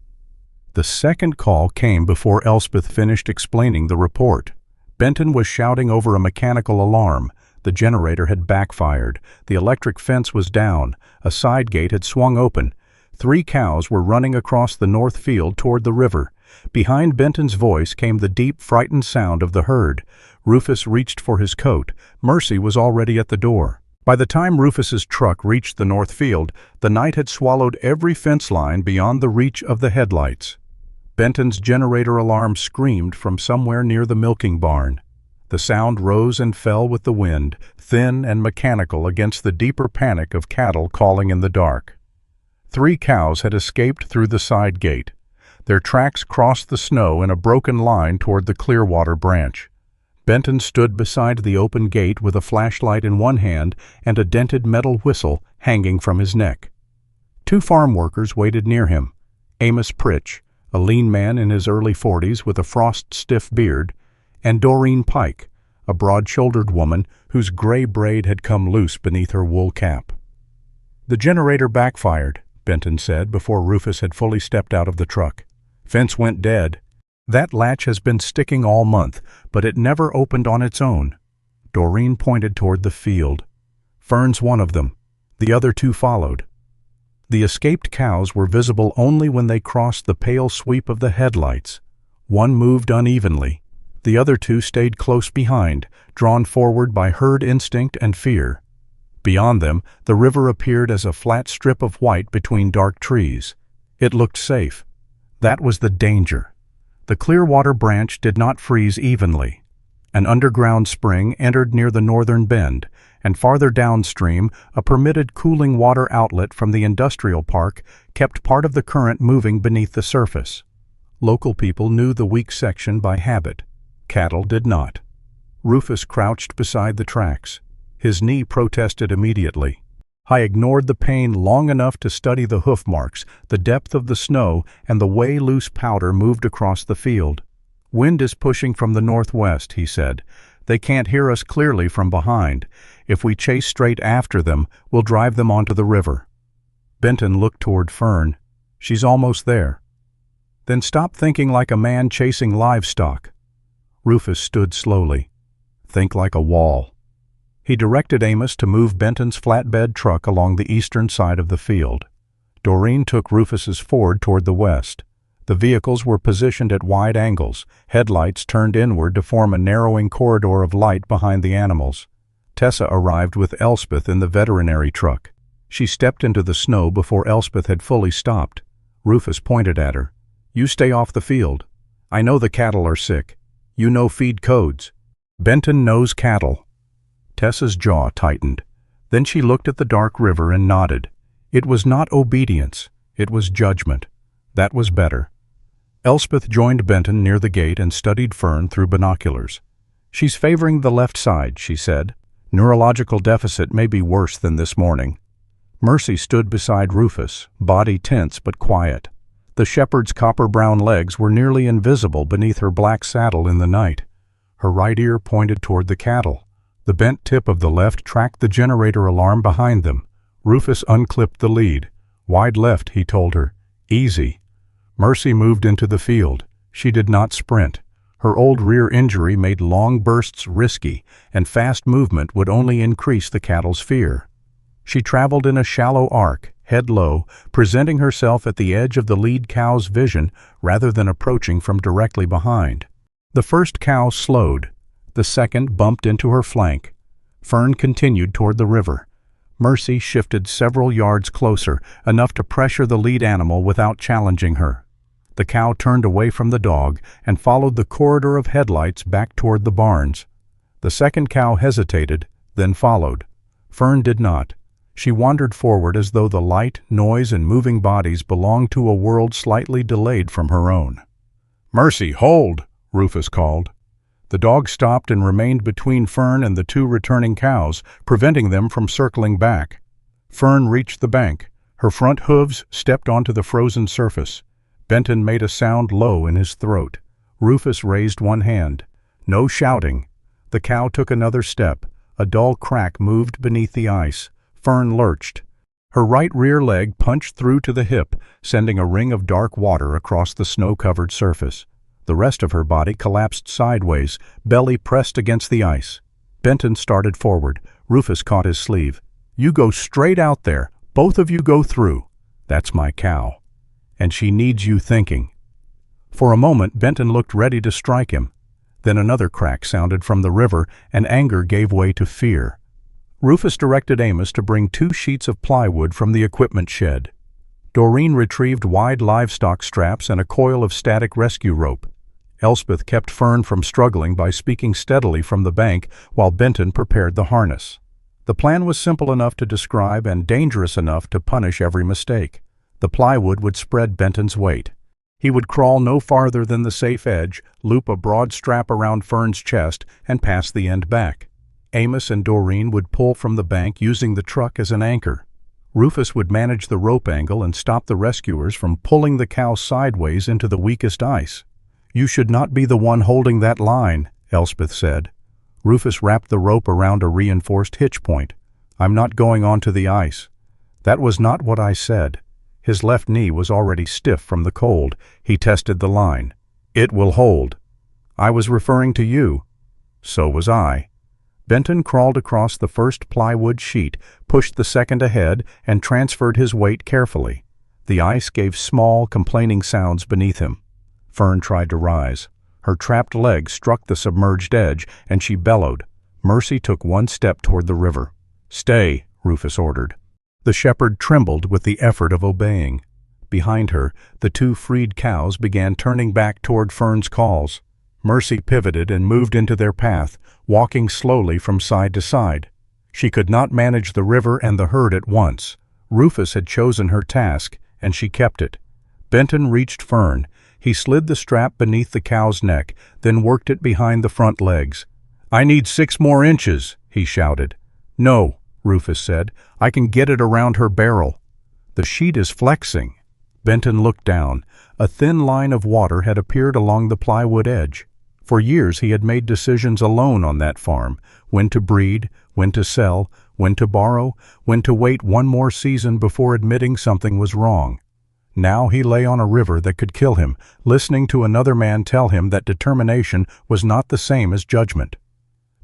The second call came before Elspeth finished explaining the report. Benton was shouting over a mechanical alarm. The generator had backfired. The electric fence was down. A side gate had swung open. 3 cows were running across the north field toward the river. Behind Benton's voice came the deep, frightened sound of the herd. Rufus reached for his coat. Mercy was already at the door. By the time Rufus's truck reached the north field, the night had swallowed every fence line beyond the reach of the headlights. Benton's generator alarm screamed from somewhere near the milking barn. The sound rose and fell with the wind, thin and mechanical against the deeper panic of cattle calling in the dark. 3 cows had escaped through the side gate. Their tracks crossed the snow in a broken line toward the Clearwater branch. Benton stood beside the open gate with a flashlight in one hand and a dented metal whistle hanging from his neck. 2 farm workers waited near him. Amos Pritch, a lean man in his early 40s with a frost-stiff beard, and Doreen Pike, a broad-shouldered woman whose gray braid had come loose beneath her wool cap. "The generator backfired," Benton said before Rufus had fully stepped out of the truck. "Fence went dead. That latch has been sticking all month, but it never opened on its own." Doreen pointed toward the field. "Fern's one of them. The other 2 followed." The escaped cows were visible only when they crossed the pale sweep of the headlights. One moved unevenly. The other 2 stayed close behind, drawn forward by herd instinct and fear. Beyond them, the river appeared as a flat strip of white between dark trees. It looked safe. That was the danger. The Clearwater branch did not freeze evenly. An underground spring entered near the northern bend, and farther downstream, a permitted cooling water outlet from the industrial park kept part of the current moving beneath the surface. Local people knew the weak section by habit. Cattle did not. Rufus crouched beside the tracks. His knee protested immediately. I ignored the pain long enough to study the hoof marks, the depth of the snow, and the way loose powder moved across the field. "Wind is pushing from the northwest," he said. "They can't hear us clearly from behind. If we chase straight after them, we'll drive them onto the river." Benton looked toward Fern. "She's almost there." "Then stop thinking like a man chasing livestock." Rufus stood slowly. "Think like a wall." He directed Amos to move Benton's flatbed truck along the eastern side of the field. Doreen took Rufus's Ford toward the west. The vehicles were positioned at wide angles, headlights turned inward to form a narrowing corridor of light behind the animals. Tessa arrived with Elspeth in the veterinary truck. She stepped into the snow before Elspeth had fully stopped. Rufus pointed at her. "You stay off the field. I know the cattle are sick. You know feed codes. Benton knows cattle." Tessa's jaw tightened. Then she looked at the dark river and nodded. It was not obedience. It was judgment. That was better. Elspeth joined Benton near the gate and studied Fern through binoculars. "She's favoring the left side," she said. "Neurological deficit may be worse than this morning." Mercy stood beside Rufus, body tense but quiet. The shepherd's copper-brown legs were nearly invisible beneath her black saddle in the night. Her right ear pointed toward the cattle. The bent tip of the left tracked the generator alarm behind them. Rufus unclipped the lead. "Wide left," he told her. "Easy." Mercy moved into the field. She did not sprint. Her old rear injury made long bursts risky, and fast movement would only increase the cattle's fear. She traveled in a shallow arc, head low, presenting herself at the edge of the lead cow's vision rather than approaching from directly behind. The first cow slowed. The second bumped into her flank. Fern continued toward the river. Mercy shifted several yards closer, enough to pressure the lead animal without challenging her. The cow turned away from the dog and followed the corridor of headlights back toward the barns. The second cow hesitated, then followed. Fern did not. She wandered forward as though the light, noise, and moving bodies belonged to a world slightly delayed from her own. "Mercy, hold!" Rufus called. The dog stopped and remained between Fern and the two returning cows, preventing them from circling back. Fern reached the bank. Her front hooves stepped onto the frozen surface. Benton made a sound low in his throat. Rufus raised one hand. No shouting. The cow took another step. A dull crack moved beneath the ice. Fern lurched. Her right rear leg punched through to the hip, sending a ring of dark water across the snow-covered surface. The rest of her body collapsed sideways, belly pressed against the ice. Benton started forward. Rufus caught his sleeve. "You go straight out there. Both of you go through. That's my cow. And she needs you thinking." For a moment, Benton looked ready to strike him. Then another crack sounded from the river, and anger gave way to fear. Rufus directed Amos to bring 2 sheets of plywood from the equipment shed. Doreen retrieved wide livestock straps and a coil of static rescue rope. Elspeth kept Fern from struggling by speaking steadily from the bank while Benton prepared the harness. The plan was simple enough to describe and dangerous enough to punish every mistake. The plywood would spread Benton's weight. He would crawl no farther than the safe edge, loop a broad strap around Fern's chest, and pass the end back. Amos and Doreen would pull from the bank using the truck as an anchor. Rufus would manage the rope angle and stop the rescuers from pulling the cow sideways into the weakest ice. "You should not be the one holding that line," Elspeth said. Rufus wrapped the rope around a reinforced hitch point. "I'm not going onto the ice." "That was not what I said." His left knee was already stiff from the cold. He tested the line. "It will hold." "I was referring to you." "So was I." Benton crawled across the first plywood sheet, pushed the second ahead, and transferred his weight carefully. The ice gave small, complaining sounds beneath him. Fern tried to rise. Her trapped leg struck the submerged edge, and she bellowed. Mercy took one step toward the river. "Stay," Rufus ordered. The shepherd trembled with the effort of obeying. Behind her, the 2 freed cows began turning back toward Fern's calls. Mercy pivoted and moved into their path, walking slowly from side to side. She could not manage the river and the herd at once. Rufus had chosen her task, and she kept it. Benton reached Fern. He slid the strap beneath the cow's neck, then worked it behind the front legs. "I need 6 more inches," he shouted. "No," Rufus said. "I can get it around her barrel." "The sheet is flexing." Benton looked down. A thin line of water had appeared along the plywood edge. For years he had made decisions alone on that farm, when to breed, when to sell, when to borrow, when to wait one more season before admitting something was wrong. Now he lay on a river that could kill him, listening to another man tell him that determination was not the same as judgment.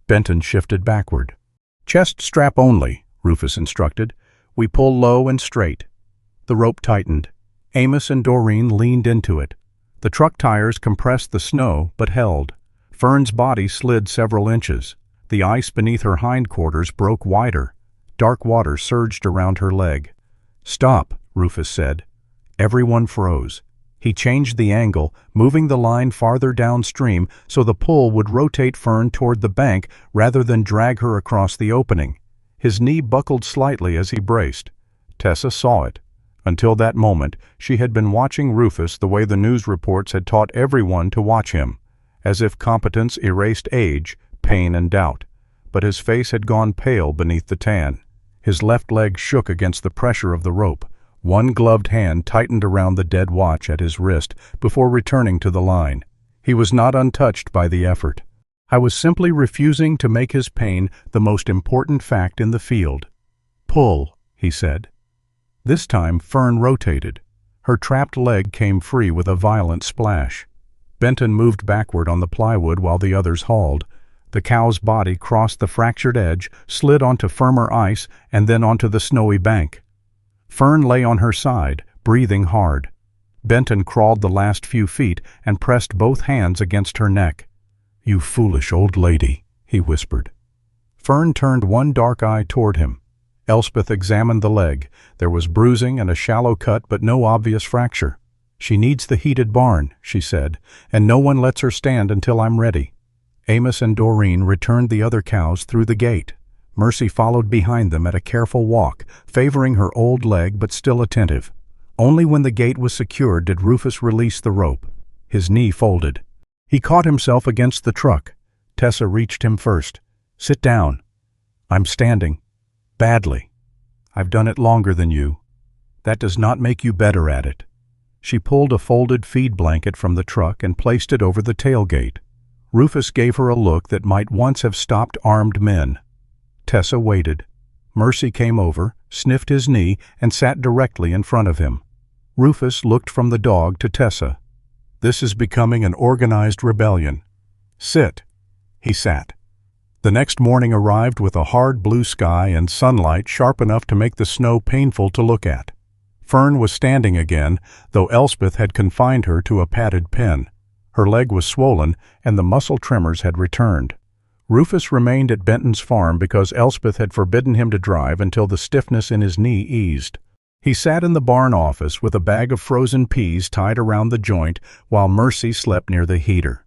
Benton shifted backward. "Chest strap only," Rufus instructed. "We pull low and straight." The rope tightened. Amos and Doreen leaned into it. The truck tires compressed the snow, but held. Fern's body slid several inches. The ice beneath her hindquarters broke wider. Dark water surged around her leg. "Stop," Rufus said. Everyone froze. He changed the angle, moving the line farther downstream so the pull would rotate Fern toward the bank rather than drag her across the opening. His knee buckled slightly as he braced. Tessa saw it. Until that moment, she had been watching Rufus the way the news reports had taught everyone to watch him, as if competence erased age, pain, and doubt. But his face had gone pale beneath the tan. His left leg shook against the pressure of the rope. One gloved hand tightened around the dead watch at his wrist before returning to the line. He was not untouched by the effort. "I was simply refusing to make his pain the most important fact in the field." "Pull," he said. This time Fern rotated. Her trapped leg came free with a violent splash. Benton moved backward on the plywood while the others hauled. The cow's body crossed the fractured edge, slid onto firmer ice, and then onto the snowy bank. Fern lay on her side, breathing hard. Benton crawled the last few feet and pressed both hands against her neck. "You foolish old lady," he whispered. Fern turned one dark eye toward him. Elspeth examined the leg. There was bruising and a shallow cut, but no obvious fracture. "She needs the heated barn," she said, "and no one lets her stand until I'm ready." Amos and Doreen returned the other cows through the gate. Mercy followed behind them at a careful walk, favoring her old leg but still attentive. Only when the gate was secured did Rufus release the rope. His knee folded. He caught himself against the truck. Tessa reached him first. "Sit down." "I'm standing." "Badly. I've done it longer than you. That does not make you better at it." She pulled a folded feed blanket from the truck and placed it over the tailgate. Rufus gave her a look that might once have stopped armed men. Tessa waited. Mercy came over, sniffed his knee, and sat directly in front of him. Rufus looked from the dog to Tessa. "This is becoming an organized rebellion." "Sit." He sat. The next morning arrived with a hard blue sky and sunlight sharp enough to make the snow painful to look at. Fern was standing again, though Elspeth had confined her to a padded pen. Her leg was swollen, and the muscle tremors had returned. Rufus remained at Benton's farm because Elspeth had forbidden him to drive until the stiffness in his knee eased. He sat in the barn office with a bag of frozen peas tied around the joint while Mercy slept near the heater.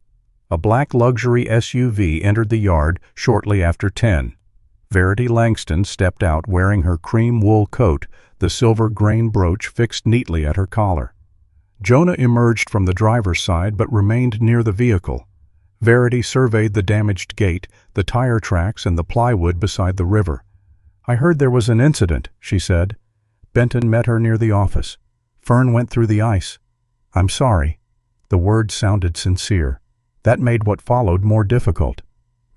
A black luxury SUV entered the yard shortly after 10. Verity Langston stepped out wearing her cream wool coat, the silver grain brooch fixed neatly at her collar. Jonah emerged from the driver's side but remained near the vehicle. Verity surveyed the damaged gate, the tire tracks, and the plywood beside the river. "I heard there was an incident," she said. Benton met her near the office. "Fern went through the ice." "I'm sorry." The words sounded sincere. That made what followed more difficult.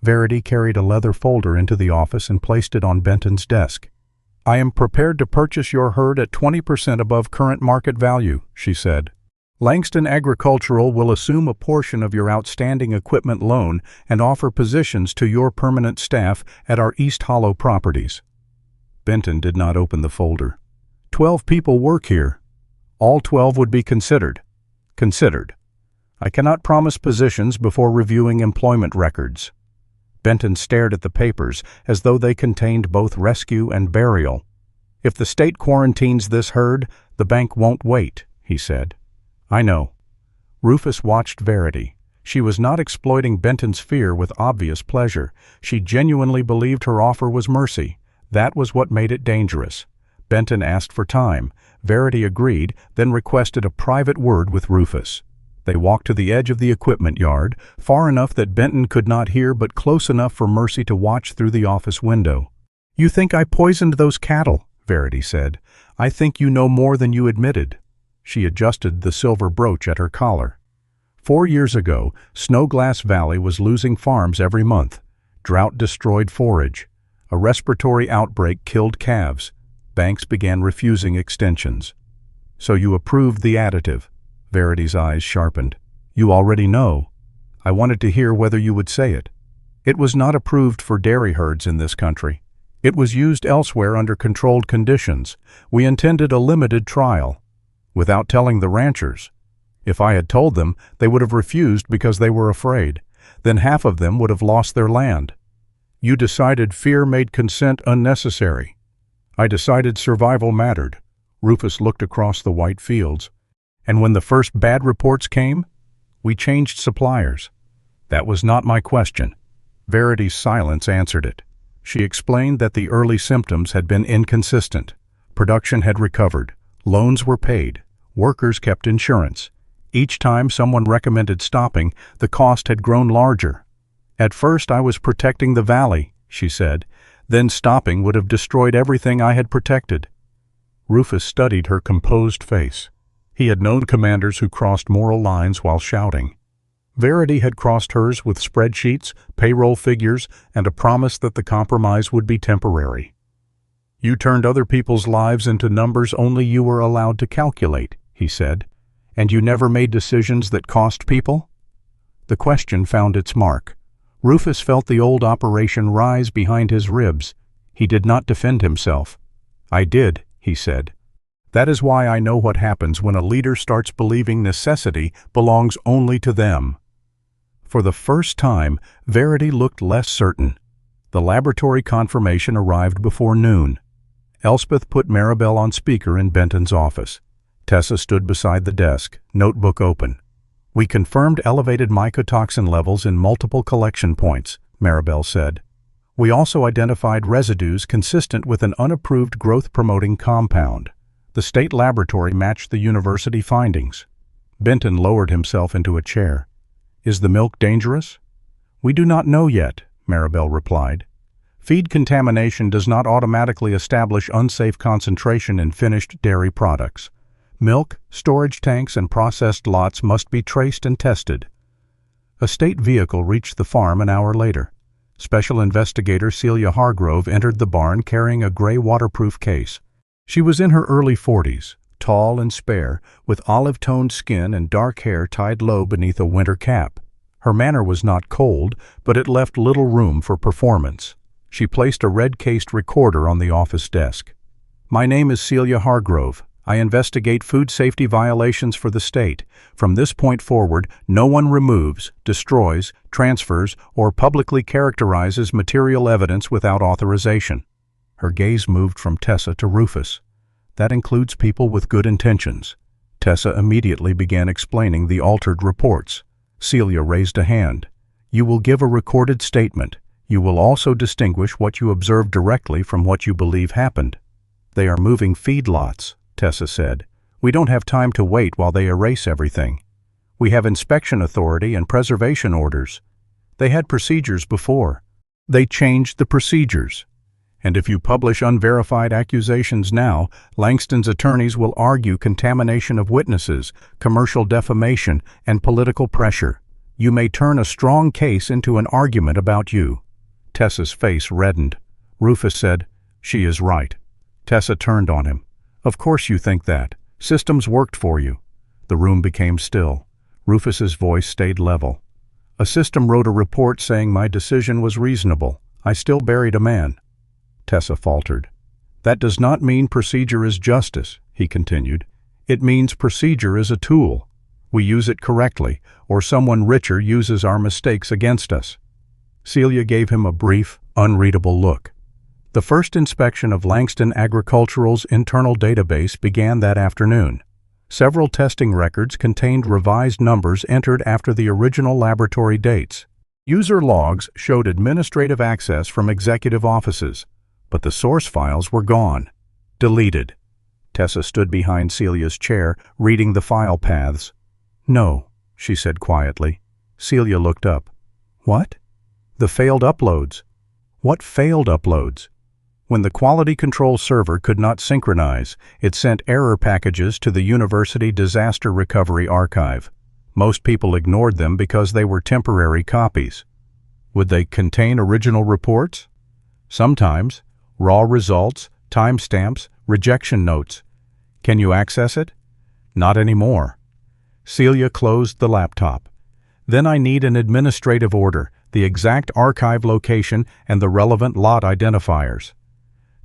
Verity carried a leather folder into the office and placed it on Benton's desk. "I am prepared to purchase your herd at 20% above current market value," she said. "Langston Agricultural will assume a portion of your outstanding equipment loan and offer positions to your permanent staff at our East Hollow properties." Benton did not open the folder. 12 people work here. All 12 would be considered. Considered. I cannot promise positions before reviewing employment records." Benton stared at the papers as though they contained both rescue and burial. "If the state quarantines this herd, the bank won't wait," he said. "I know." Rufus watched Verity. She was not exploiting Benton's fear with obvious pleasure. She genuinely believed her offer was mercy. That was what made it dangerous. Benton asked for time. Verity agreed, then requested a private word with Rufus. They walked to the edge of the equipment yard, far enough that Benton could not hear but close enough for Mercy to watch through the office window. "You think I poisoned those cattle," Verity said. "I think you know more than you admitted." She adjusted the silver brooch at her collar. 4 years ago, Snowglass Valley was losing farms every month. Drought destroyed forage. A respiratory outbreak killed calves. Banks began refusing extensions. "So you approved the additive?" Verity's eyes sharpened. "You already know." "I wanted to hear whether you would say it." "It was not approved for dairy herds in this country. It was used elsewhere under controlled conditions. We intended a limited trial." "Without telling the ranchers?" If I had told them, they would have refused because they were afraid. Then half of them would have lost their land. You decided fear made consent unnecessary. I decided survival mattered. Rufus looked across the white fields. And when the first bad reports came, we changed suppliers. That was not my question. Verity's silence answered it. She explained that the early symptoms had been inconsistent. Production had recovered. Loans were paid. Workers kept insurance. Each time someone recommended stopping, the cost had grown larger. At first I was protecting the valley, she said. Then stopping would have destroyed everything I had protected. Rufus studied her composed face. He had known commanders who crossed moral lines while shouting. Verity had crossed hers with spreadsheets, payroll figures, and a promise that the compromise would be temporary. You turned other people's lives into numbers only you were allowed to calculate, he said. And you never made decisions that cost people? The question found its mark. Rufus felt the old operation rise behind his ribs. He did not defend himself. I did, he said. That is why I know what happens when a leader starts believing necessity belongs only to them. For the first time, Verity looked less certain. The laboratory confirmation arrived before noon. Elspeth put Maribel on speaker in Benton's office. Tessa stood beside the desk, notebook open. We confirmed elevated mycotoxin levels in multiple collection points, Maribel said. We also identified residues consistent with an unapproved growth-promoting compound. The state laboratory matched the university findings. Benton lowered himself into a chair. Is the milk dangerous? We do not know yet, Maribel replied. Feed contamination does not automatically establish unsafe concentration in finished dairy products. Milk, storage tanks, and processed lots must be traced and tested. A state vehicle reached the farm an hour later. Special Investigator Celia Hargrove entered the barn carrying a gray waterproof case. She was in her early 40s, tall and spare, with olive-toned skin and dark hair tied low beneath a winter cap. Her manner was not cold, but it left little room for performance. She placed a red-cased recorder on the office desk. My name is Celia Hargrove. I investigate food safety violations for the state. From this point forward, no one removes, destroys, transfers, or publicly characterizes material evidence without authorization. Her gaze moved from Tessa to Rufus. That includes people with good intentions. Tessa immediately began explaining the altered reports. Celia raised a hand. You will give a recorded statement. You will also distinguish what you observed directly from what you believe happened. They are moving feedlots, Tessa said. We don't have time to wait while they erase everything. We have inspection authority and preservation orders. They had procedures before. They changed the procedures. And if you publish unverified accusations now, Langston's attorneys will argue contamination of witnesses, commercial defamation, and political pressure. You may turn a strong case into an argument about you. Tessa's face reddened. Rufus said, She is right. Tessa turned on him. Of course you think that. Systems worked for you. The room became still. Rufus's voice stayed level. A system wrote a report saying my decision was reasonable. I still buried a man. Tessa faltered. That does not mean procedure is justice, he continued. It means procedure is a tool. We use it correctly, or someone richer uses our mistakes against us. Celia gave him a brief, unreadable look. The first inspection of Langston Agricultural's internal database began that afternoon. Several testing records contained revised numbers entered after the original laboratory dates. User logs showed administrative access from executive offices, but the source files were gone. Deleted. Tessa stood behind Celia's chair, reading the file paths. No, she said quietly. Celia looked up. What? The failed uploads. What failed uploads? When the quality control server could not synchronize, it sent error packages to the University Disaster Recovery Archive. Most people ignored them because they were temporary copies. Would they contain original reports? Sometimes. Raw results, timestamps, rejection notes. Can you access it? Not anymore. Celia closed the laptop. Then I need an administrative order, the exact archive location, and the relevant lot identifiers.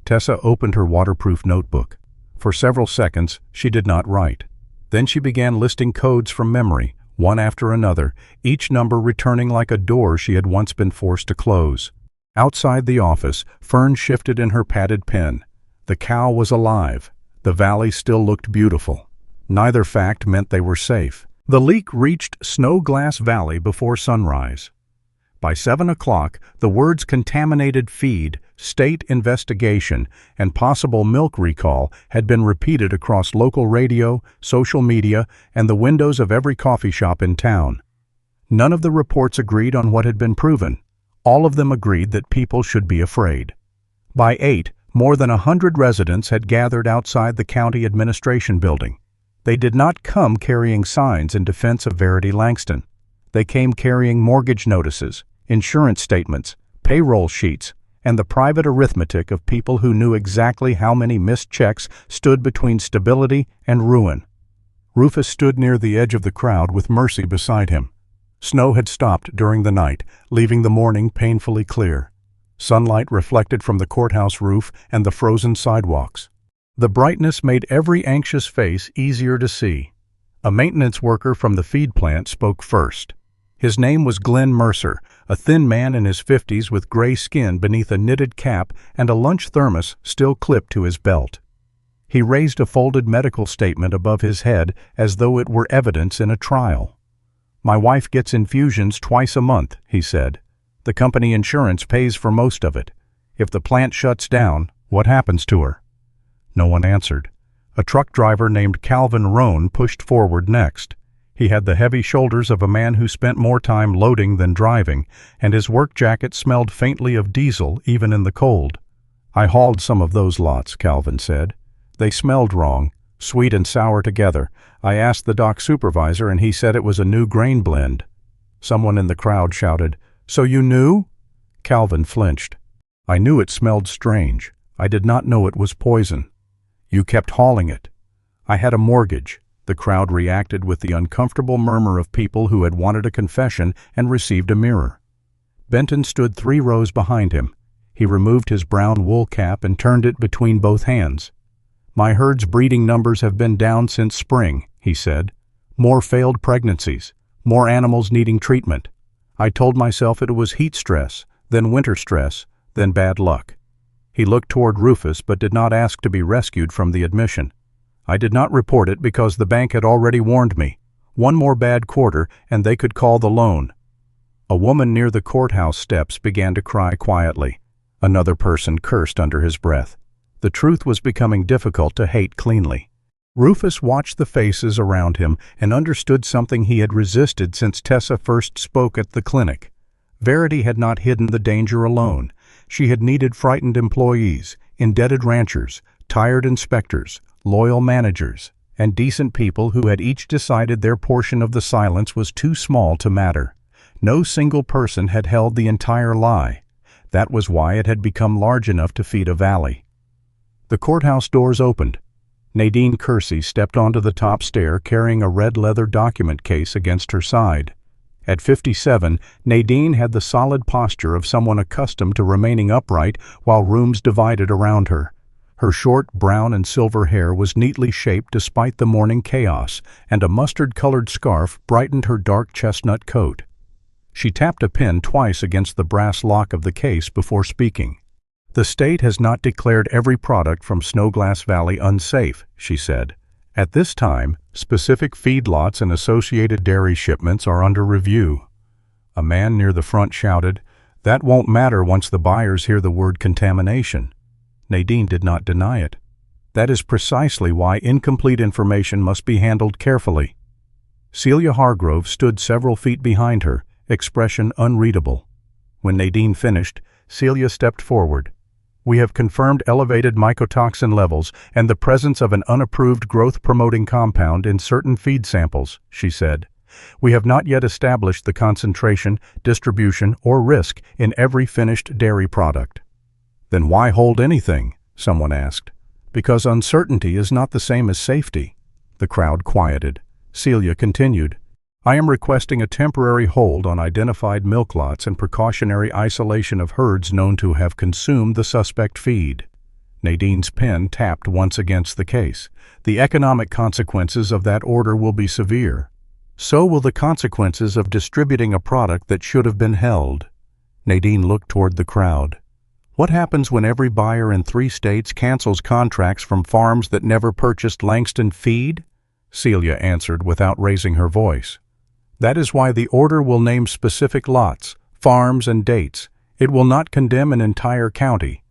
Tessa opened her waterproof notebook. For several seconds, she did not write. Then she began listing codes from memory, one after another, each number returning like a door she had once been forced to close. Outside the office, Fern shifted in her padded pen. The cow was alive. The valley still looked beautiful. Neither fact meant they were safe. The leak reached Snowglass Valley before sunrise. By 7 o'clock, the words contaminated feed, state investigation, and possible milk recall had been repeated across local radio, social media, and the windows of every coffee shop in town. None of the reports agreed on what had been proven. All of them agreed that people should be afraid. By 8, more than 100 residents had gathered outside the county administration building. They did not come carrying signs in defense of Verity Langston. They came carrying mortgage notices, insurance statements, payroll sheets, and the private arithmetic of people who knew exactly how many missed checks stood between stability and ruin. Rufus stood near the edge of the crowd with Mercy beside him. Snow had stopped during the night, leaving the morning painfully clear. Sunlight reflected from the courthouse roof and the frozen sidewalks. The brightness made every anxious face easier to see. A maintenance worker from the feed plant spoke first. His name was Glenn Mercer, a thin man in his 50s with gray skin beneath a knitted cap and a lunch thermos still clipped to his belt. He raised a folded medical statement above his head as though it were evidence in a trial. "My wife gets infusions twice a month," he said. "The company insurance pays for most of it. If the plant shuts down, what happens to her?" No one answered. A truck driver named Calvin Roan pushed forward next. He had the heavy shoulders of a man who spent more time loading than driving, and his work jacket smelled faintly of diesel even in the cold. "I hauled some of those lots," Calvin said. "They smelled wrong, sweet and sour together. I asked the dock supervisor and he said it was a new grain blend." Someone in the crowd shouted, "So you knew?" Calvin flinched. "I knew it smelled strange. I did not know it was poison." "You kept hauling it." "I had a mortgage." The crowd reacted with the uncomfortable murmur of people who had wanted a confession and received a mirror. Benton stood 3 rows behind him. He removed his brown wool cap and turned it between both hands. "My herd's breeding numbers have been down since spring," he said. "More failed pregnancies, more animals needing treatment. I told myself it was heat stress, then winter stress, then bad luck." He looked toward Rufus but did not ask to be rescued from the admission. "I did not report it because the bank had already warned me. One more bad quarter and they could call the loan." A woman near the courthouse steps began to cry quietly. Another person cursed under his breath. The truth was becoming difficult to hate cleanly. Rufus watched the faces around him and understood something he had resisted since Tessa first spoke at the clinic. Verity had not hidden the danger alone. She had needed frightened employees, indebted ranchers, tired inspectors, loyal managers, and decent people who had each decided their portion of the silence was too small to matter. No single person had held the entire lie. That was why it had become large enough to feed a valley. The courthouse doors opened. Nadine Kersey stepped onto the top stair carrying a red leather document case against her side. At 57, Nadine had the solid posture of someone accustomed to remaining upright while rooms divided around her. Her short brown and silver hair was neatly shaped despite the morning chaos, and a mustard-colored scarf brightened her dark chestnut coat. She tapped a pen twice against the brass lock of the case before speaking. "The state has not declared every product from Snowglass Valley unsafe," she said. "At this time, specific feedlots and associated dairy shipments are under review." A man near the front shouted, "That won't matter once the buyers hear the word contamination." Nadine did not deny it. "That is precisely why incomplete information must be handled carefully." Celia Hargrove stood several feet behind her, expression unreadable. When Nadine finished, Celia stepped forward. "We have confirmed elevated mycotoxin levels and the presence of an unapproved growth-promoting compound in certain feed samples," she said. "We have not yet established the concentration, distribution, or risk in every finished dairy product." "Then why hold anything?" someone asked. "Because uncertainty is not the same as safety." The crowd quieted. Celia continued, "I am requesting a temporary hold on identified milk lots and precautionary isolation of herds known to have consumed the suspect feed." Nadine's pen tapped once against the case. The economic consequences of that order will be severe. So will the consequences of distributing a product that should have been held. Nadine looked toward the crowd. What happens when every buyer in 3 states cancels contracts from farms that never purchased Langston feed? Celia answered without raising her voice. That is why the order will name specific lots, farms, and dates. It will not condemn an entire county.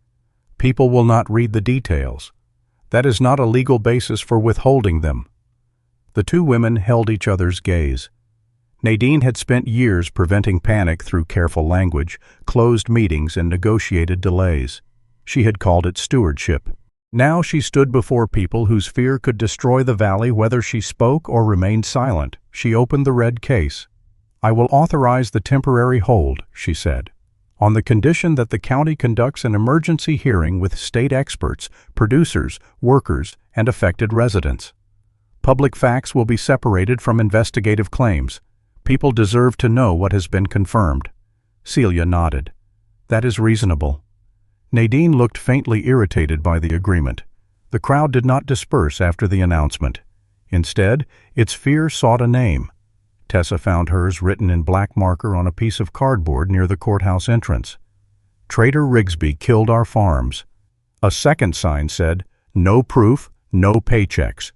People will not read the details. That is not a legal basis for withholding them. The 2 women held each other's gaze. Nadine had spent years preventing panic through careful language, closed meetings, and negotiated delays. She had called it stewardship. Now she stood before people whose fear could destroy the valley whether she spoke or remained silent. She opened the red case. "I will authorize the temporary hold," she said, "on the condition that the county conducts an emergency hearing with state experts, producers, workers, and affected residents. Public facts will be separated from investigative claims. People deserve to know what has been confirmed." Celia nodded. "That is reasonable." Nadine looked faintly irritated by the agreement. The crowd did not disperse after the announcement. Instead, its fear sought a name. Tessa found hers written in black marker on a piece of cardboard near the courthouse entrance. "Trader Rigsby killed our farms." A second sign said, "No proof, no paychecks."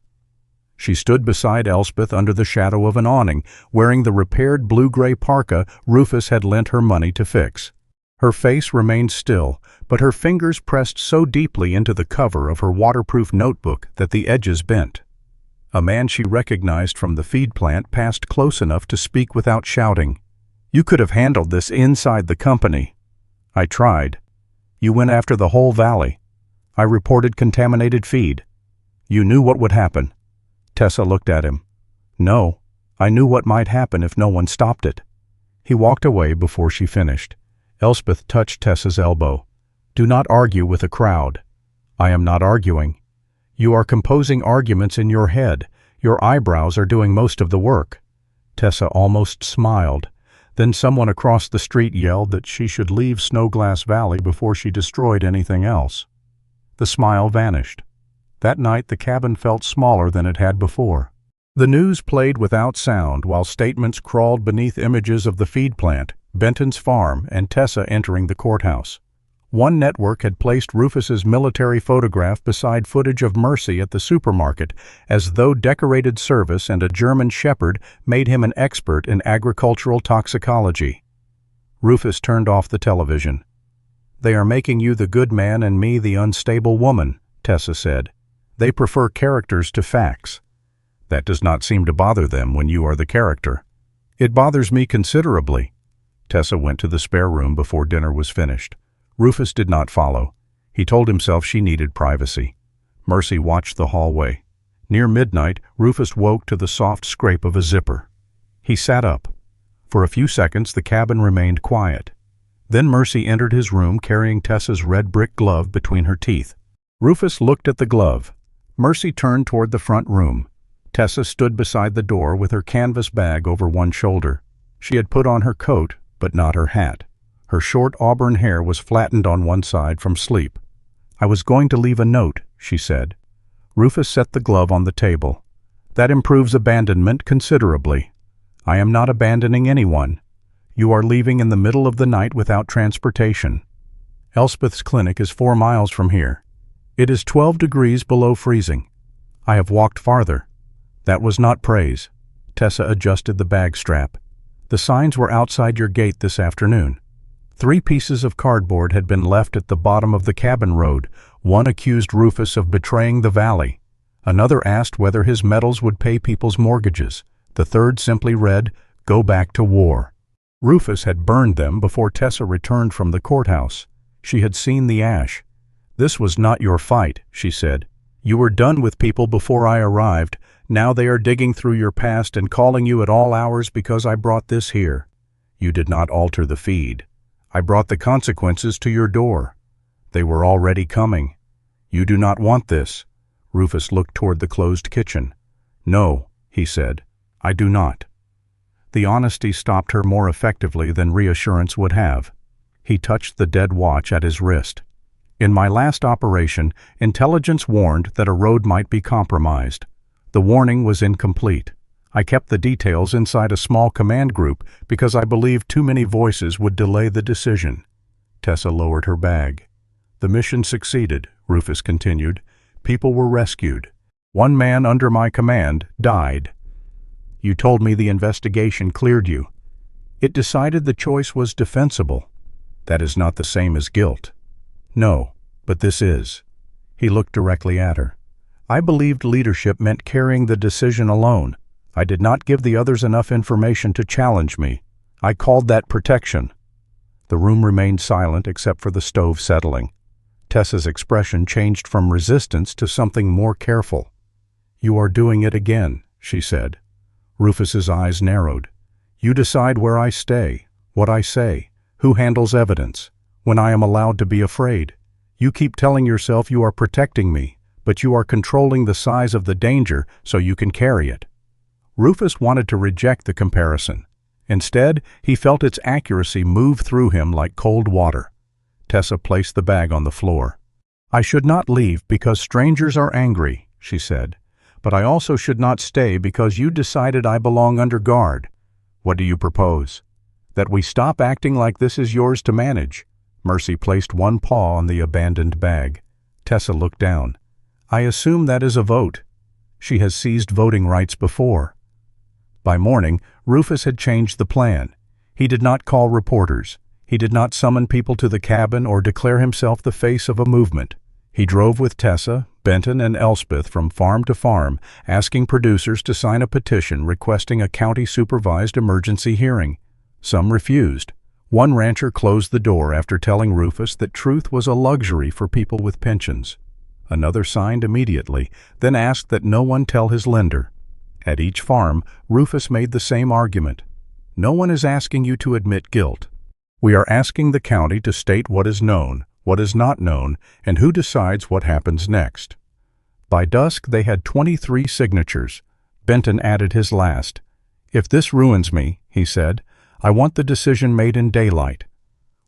She stood beside Elspeth under the shadow of an awning, wearing the repaired blue-gray parka Rufus had lent her money to fix. Her face remained still, but her fingers pressed so deeply into the cover of her waterproof notebook that the edges bent. A man she recognized from the feed plant passed close enough to speak without shouting. "You could have handled this inside the company." "I tried." "You went after the whole valley." "I reported contaminated feed." "You knew what would happen." Tessa looked at him. "No, I knew what might happen if no one stopped it." He walked away before she finished. Elspeth touched Tessa's elbow. "Do not argue with a crowd." "I am not arguing." "You are composing arguments in your head. Your eyebrows are doing most of the work." Tessa almost smiled. Then someone across the street yelled that she should leave Snowglass Valley before she destroyed anything else. The smile vanished. That night the cabin felt smaller than it had before. The news played without sound while statements crawled beneath images of the feed plant, Benton's farm, and Tessa entering the courthouse. One network had placed Rufus's military photograph beside footage of Mercy at the supermarket, as though decorated service and a German shepherd made him an expert in agricultural toxicology. Rufus turned off the television. "They are making you the good man and me the unstable woman," Tessa said. "They prefer characters to facts." "That does not seem to bother them when you are the character." "It bothers me considerably." Tessa went to the spare room before dinner was finished. Rufus did not follow. He told himself she needed privacy. Mercy watched the hallway. Near midnight, Rufus woke to the soft scrape of a zipper. He sat up. For a few seconds, the cabin remained quiet. Then Mercy entered his room carrying Tessa's red brick glove between her teeth. Rufus looked at the glove. Mercy turned toward the front room. Tessa stood beside the door with her canvas bag over one shoulder. She had put on her coat, but not her hat. Her short auburn hair was flattened on one side from sleep. "I was going to leave a note," she said. Rufus set the glove on the table. "That improves abandonment considerably." "I am not abandoning anyone. You are leaving in the middle of the night without transportation. Elspeth's clinic is 4 miles from here. It is 12 degrees below freezing. I have walked farther." That was not praise. Tessa adjusted the bag strap. "The signs were outside your gate this afternoon." 3 pieces of cardboard had been left at the bottom of the cabin road. One accused Rufus of betraying the valley. Another asked whether his metals would pay people's mortgages. The third simply read, "Go back to war." Rufus had burned them before Tessa returned from the courthouse. She had seen the ash. "This was not your fight," she said. "You were done with people before I arrived. Now they are digging through your past and calling you at all hours because I brought this here. You did not alter the feed. I brought the consequences to your door. They were already coming. You do not want this." Rufus looked toward the closed kitchen. "No," he said, "I do not." The honesty stopped her more effectively than reassurance would have. He touched the dead watch at his wrist. In my last operation, intelligence warned that a road might be compromised. The warning was incomplete. I kept the details inside a small command group because I believed too many voices would delay the decision. Tessa lowered her bag. The mission succeeded, Rufus continued. People were rescued. One man under my command died. You told me the investigation cleared you. It decided the choice was defensible. That is not the same as guilt. No, but this is. He looked directly at her. I believed leadership meant carrying the decision alone. I did not give the others enough information to challenge me. I called that protection. The room remained silent except for the stove settling. Tessa's expression changed from resistance to something more careful. You are doing it again, she said. Rufus's eyes narrowed. You decide where I stay, what I say, who handles evidence, when I am allowed to be afraid. You keep telling yourself you are protecting me, but you are controlling the size of the danger so you can carry it. Rufus wanted to reject the comparison. Instead, he felt its accuracy move through him like cold water. Tessa placed the bag on the floor. I should not leave because strangers are angry, she said, but I also should not stay because you decided I belong under guard. What do you propose? That we stop acting like this is yours to manage? Mercy placed one paw on the abandoned bag. Tessa looked down. I assume that is a vote. She has seized voting rights before. By morning, Rufus had changed the plan. He did not call reporters. He did not summon people to the cabin or declare himself the face of a movement. He drove with Tessa, Benton, and Elspeth from farm to farm, asking producers to sign a petition requesting a county-supervised emergency hearing. Some refused. One rancher closed the door after telling Rufus that truth was a luxury for people with pensions. Another signed immediately, then asked that no one tell his lender. At each farm, Rufus made the same argument. No one is asking you to admit guilt. We are asking the county to state what is known, what is not known, and who decides what happens next. By dusk, they had 23 signatures. Benton added his last. If this ruins me, he said, I want the decision made in daylight.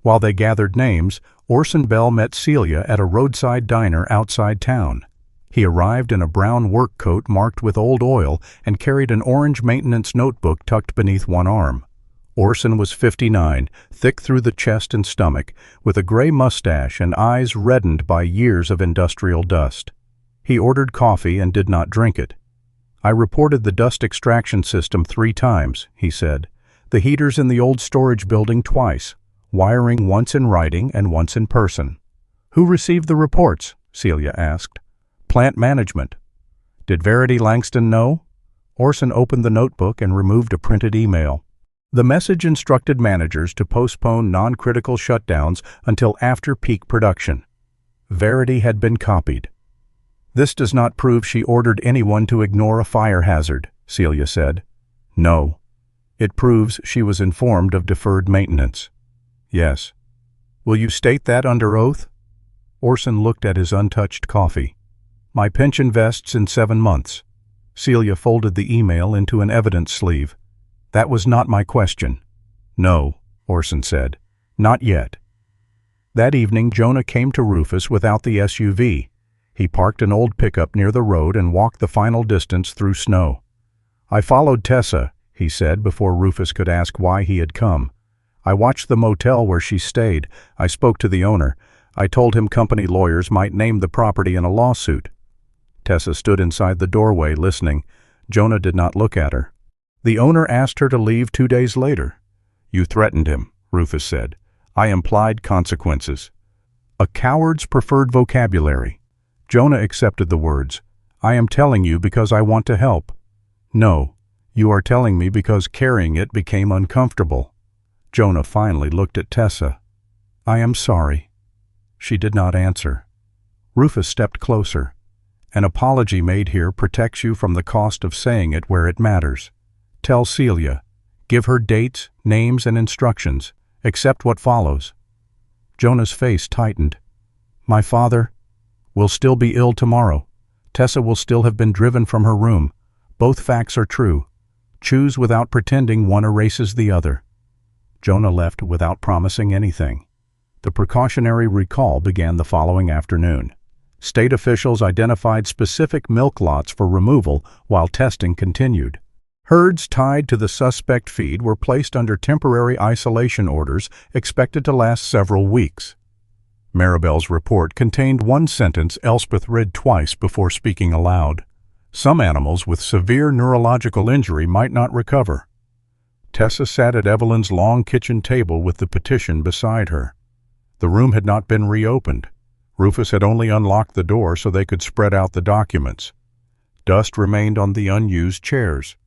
While they gathered names, Orson Bell met Celia at a roadside diner outside town. He arrived in a brown work coat marked with old oil and carried an orange maintenance notebook tucked beneath one arm. Orson was 59, thick through the chest and stomach, with a gray mustache and eyes reddened by years of industrial dust. He ordered coffee and did not drink it. I reported the dust extraction system 3 times, he said. The heaters in the old storage building twice, wiring once in writing and once in person. Who received the reports? Celia asked. Plant management. Did Verity Langston know? Orson opened the notebook and removed a printed email. The message instructed managers to postpone non-critical shutdowns until after peak production. Verity had been copied. This does not prove she ordered anyone to ignore a fire hazard, Celia said. No. It proves she was informed of deferred maintenance. Yes. Will you state that under oath? Orson looked at his untouched coffee. My pension vests in 7 months. Celia folded the email into an evidence sleeve. That was not my question. No, Orson said. Not yet. That evening, Jonah came to Rufus without the SUV. He parked an old pickup near the road and walked the final distance through snow. I followed Tessa, he said before Rufus could ask why he had come. I watched the motel where she stayed. I spoke to the owner. I told him company lawyers might name the property in a lawsuit. Tessa stood inside the doorway listening. Jonah did not look at her. The owner asked her to leave 2 days later. You threatened him, Rufus said. I implied consequences. A coward's preferred vocabulary. Jonah accepted the words. I am telling you because I want to help. No, you are telling me because carrying it became uncomfortable. Jonah finally looked at Tessa. I am sorry. She did not answer. Rufus stepped closer. An apology made here protects you from the cost of saying it where it matters. Tell Celia. Give her dates, names, and instructions. Accept what follows. Jonah's face tightened. My father will still be ill tomorrow. Tessa will still have been driven from her room. Both facts are true. Choose without pretending one erases the other. Jonah left without promising anything. The precautionary recall began the following afternoon. State officials identified specific milk lots for removal while testing continued. Herds tied to the suspect feed were placed under temporary isolation orders expected to last several weeks. Maribel's report contained one sentence Elspeth read twice before speaking aloud. Some animals with severe neurological injury might not recover. Tessa sat at Evelyn's long kitchen table with the petition beside her. The room had not been reopened. Rufus had only unlocked the door so they could spread out the documents. Dust remained on the unused chairs.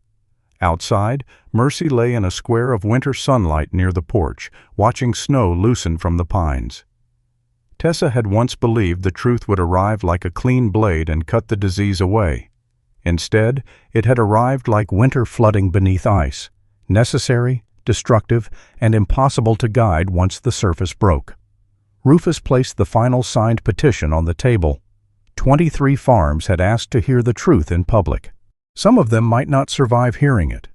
Outside, Mercy lay in a square of winter sunlight near the porch, watching snow loosen from the pines. Tessa had once believed the truth would arrive like a clean blade and cut the disease away. Instead, it had arrived like winter flooding beneath ice, necessary, destructive, and impossible to guide once the surface broke. Rufus placed the final signed petition on the table. 23 farms had asked to hear the truth in public. Some of them might not survive hearing it.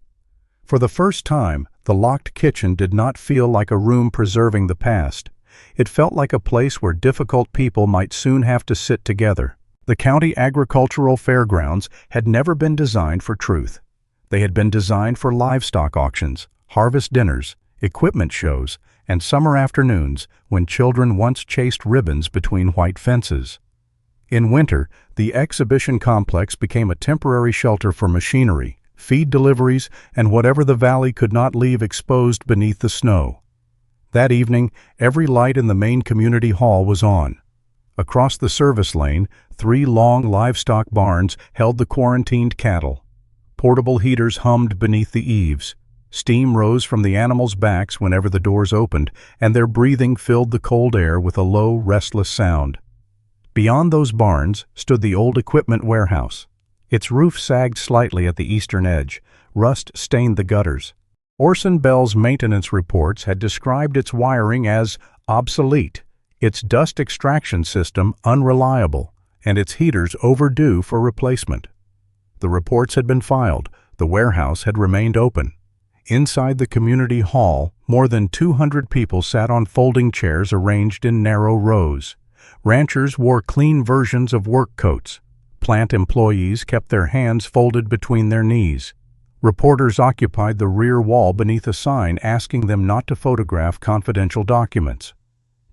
For the first time, the locked kitchen did not feel like a room preserving the past. It felt like a place where difficult people might soon have to sit together. The county agricultural fairgrounds had never been designed for truth. They had been designed for livestock auctions, harvest dinners, equipment shows, and summer afternoons when children once chased ribbons between white fences. In winter, the exhibition complex became a temporary shelter for machinery, feed deliveries, and whatever the valley could not leave exposed beneath the snow. That evening, every light in the main community hall was on. Across the service lane, 3 long livestock barns held the quarantined cattle. Portable heaters hummed beneath the eaves. Steam rose from the animals' backs whenever the doors opened, and their breathing filled the cold air with a low, restless sound. Beyond those barns stood the old equipment warehouse. Its roof sagged slightly at the eastern edge. Rust stained the gutters. Orson Bell's maintenance reports had described its wiring as obsolete, its dust extraction system unreliable, and its heaters overdue for replacement. The reports had been filed. The warehouse had remained open. Inside the community hall, more than 200 people sat on folding chairs arranged in narrow rows. Ranchers wore clean versions of work coats. Plant employees kept their hands folded between their knees. Reporters occupied the rear wall beneath a sign asking them not to photograph confidential documents.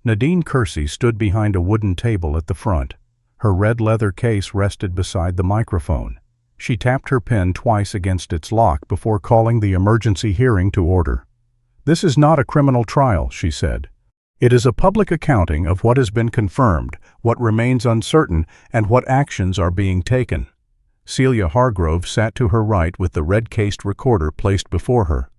Nadine Kersey stood behind a wooden table at the front. Her red leather case rested beside the microphone. She tapped her pen twice against its lock before calling the emergency hearing to order. "This is not a criminal trial," she said. "It is a public accounting of what has been confirmed, what remains uncertain, and what actions are being taken." Celia Hargrove sat to her right with the red-cased recorder placed before her.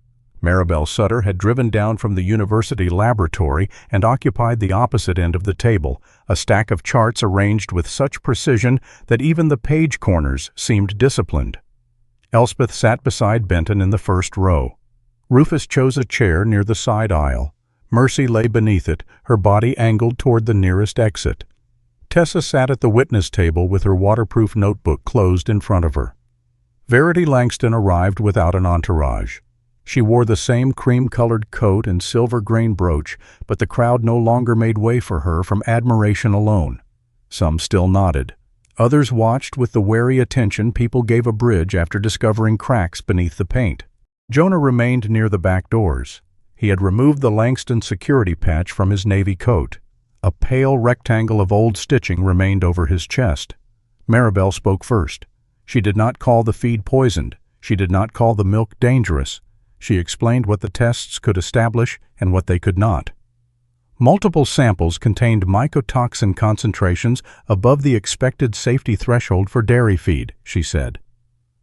Maribel Sutter had driven down from the university laboratory and occupied the opposite end of the table, a stack of charts arranged with such precision that even the page corners seemed disciplined. Elspeth sat beside Benton in the first row. Rufus chose a chair near the side aisle. Mercy lay beneath it, her body angled toward the nearest exit. Tessa sat at the witness table with her waterproof notebook closed in front of her. Verity Langston arrived without an entourage. She wore the same cream-colored coat and silver-grain brooch, but the crowd no longer made way for her from admiration alone. Some still nodded. Others watched with the wary attention people gave a bridge after discovering cracks beneath the paint. Jonah remained near the back doors. He had removed the Langston security patch from his navy coat. A pale rectangle of old stitching remained over his chest. Maribel spoke first. She did not call the feed poisoned. She did not call the milk dangerous. She explained what the tests could establish and what they could not. Multiple samples contained mycotoxin concentrations above the expected safety threshold for dairy feed, she said.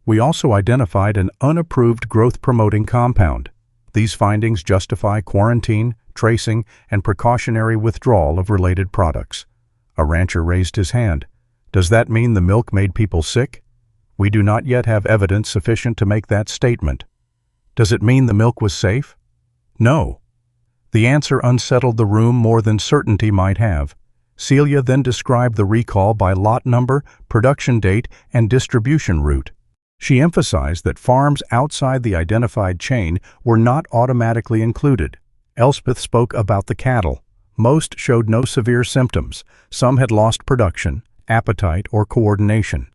We also identified an unapproved growth-promoting compound. These findings justify quarantine, tracing, and precautionary withdrawal of related products. A rancher raised his hand. Does that mean the milk made people sick? We do not yet have evidence sufficient to make that statement. Does it mean the milk was safe? No. The answer unsettled the room more than certainty might have. Celia then described the recall by lot number, production date, and distribution route. She emphasized that farms outside the identified chain were not automatically included. Elspeth spoke about the cattle. Most showed no severe symptoms. Some had lost production, appetite, or coordination.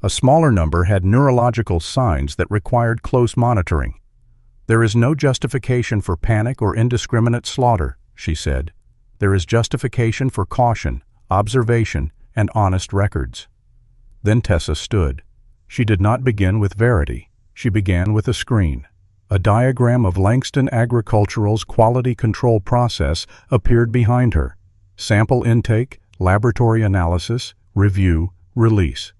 A smaller number had neurological signs that required close monitoring. "There is no justification for panic or indiscriminate slaughter," she said. "There is justification for caution, observation, and honest records." Then Tessa stood. She did not begin with Verity. She began with a screen. A diagram of Langston Agricultural's quality control process appeared behind her. Sample intake, laboratory analysis, review, release.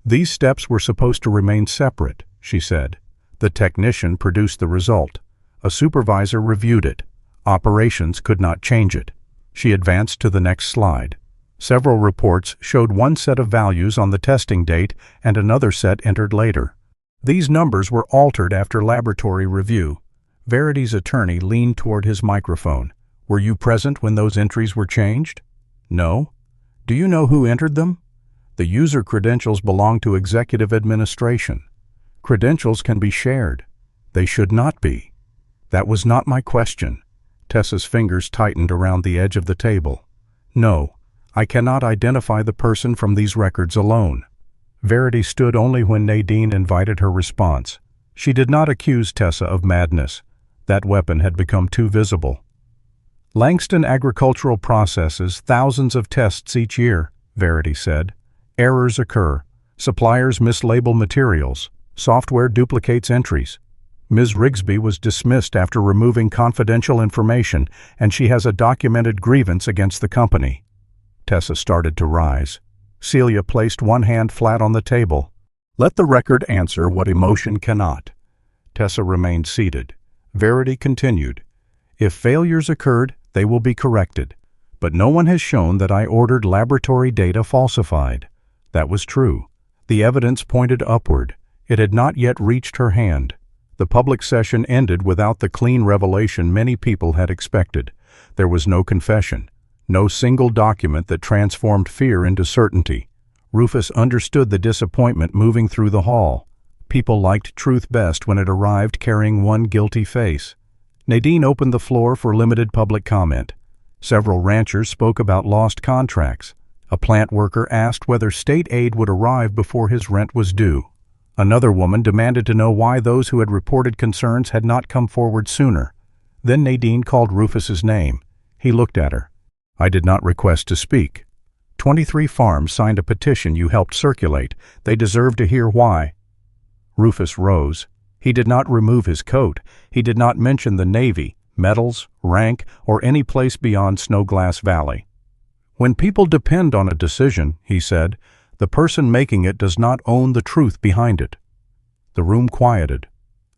These steps were supposed to remain separate, she said. The technician produced the result. A supervisor reviewed it. Operations could not change it. She advanced to the next slide. Several reports showed one set of values on the testing date and another set entered later. These numbers were altered after laboratory review. Verity's attorney leaned toward his microphone. "Were you present when those entries were changed?" "No." "Do you know who entered them?" "The user credentials belong to executive administration. Credentials can be shared." "They should not be." "That was not my question." Tessa's fingers tightened around the edge of the table. "No, I cannot identify the person from these records alone." Verity stood only when Nadine invited her response. She did not accuse Tessa of madness. That weapon had become too visible. "Langston Agricultural processes thousands of tests each year," Verity said. "Errors occur. Suppliers mislabel materials. Software duplicates entries. Ms. Rigsby was dismissed after removing confidential information, and she has a documented grievance against the company." Tessa started to rise. Celia placed one hand flat on the table. "Let the record answer what emotion cannot." Tessa remained seated. Verity continued. "If failures occurred, they will be corrected. But no one has shown that I ordered laboratory data falsified." That was true. The evidence pointed upward. It had not yet reached her hand. The public session ended without the clean revelation many people had expected. There was no confession. No single document that transformed fear into certainty. Rufus understood the disappointment moving through the hall. People liked truth best when it arrived carrying one guilty face. Nadine opened the floor for limited public comment. Several ranchers spoke about lost contracts. A plant worker asked whether state aid would arrive before his rent was due. Another woman demanded to know why those who had reported concerns had not come forward sooner. Then Nadine called Rufus's name. He looked at her. "I did not request to speak. 23 farms signed a petition you helped circulate. They deserve to hear why." Rufus rose. He did not remove his coat. He did not mention the Navy, medals, rank, or any place beyond Snowglass Valley. "When people depend on a decision," he said, "the person making it does not own the truth behind it." The room quieted.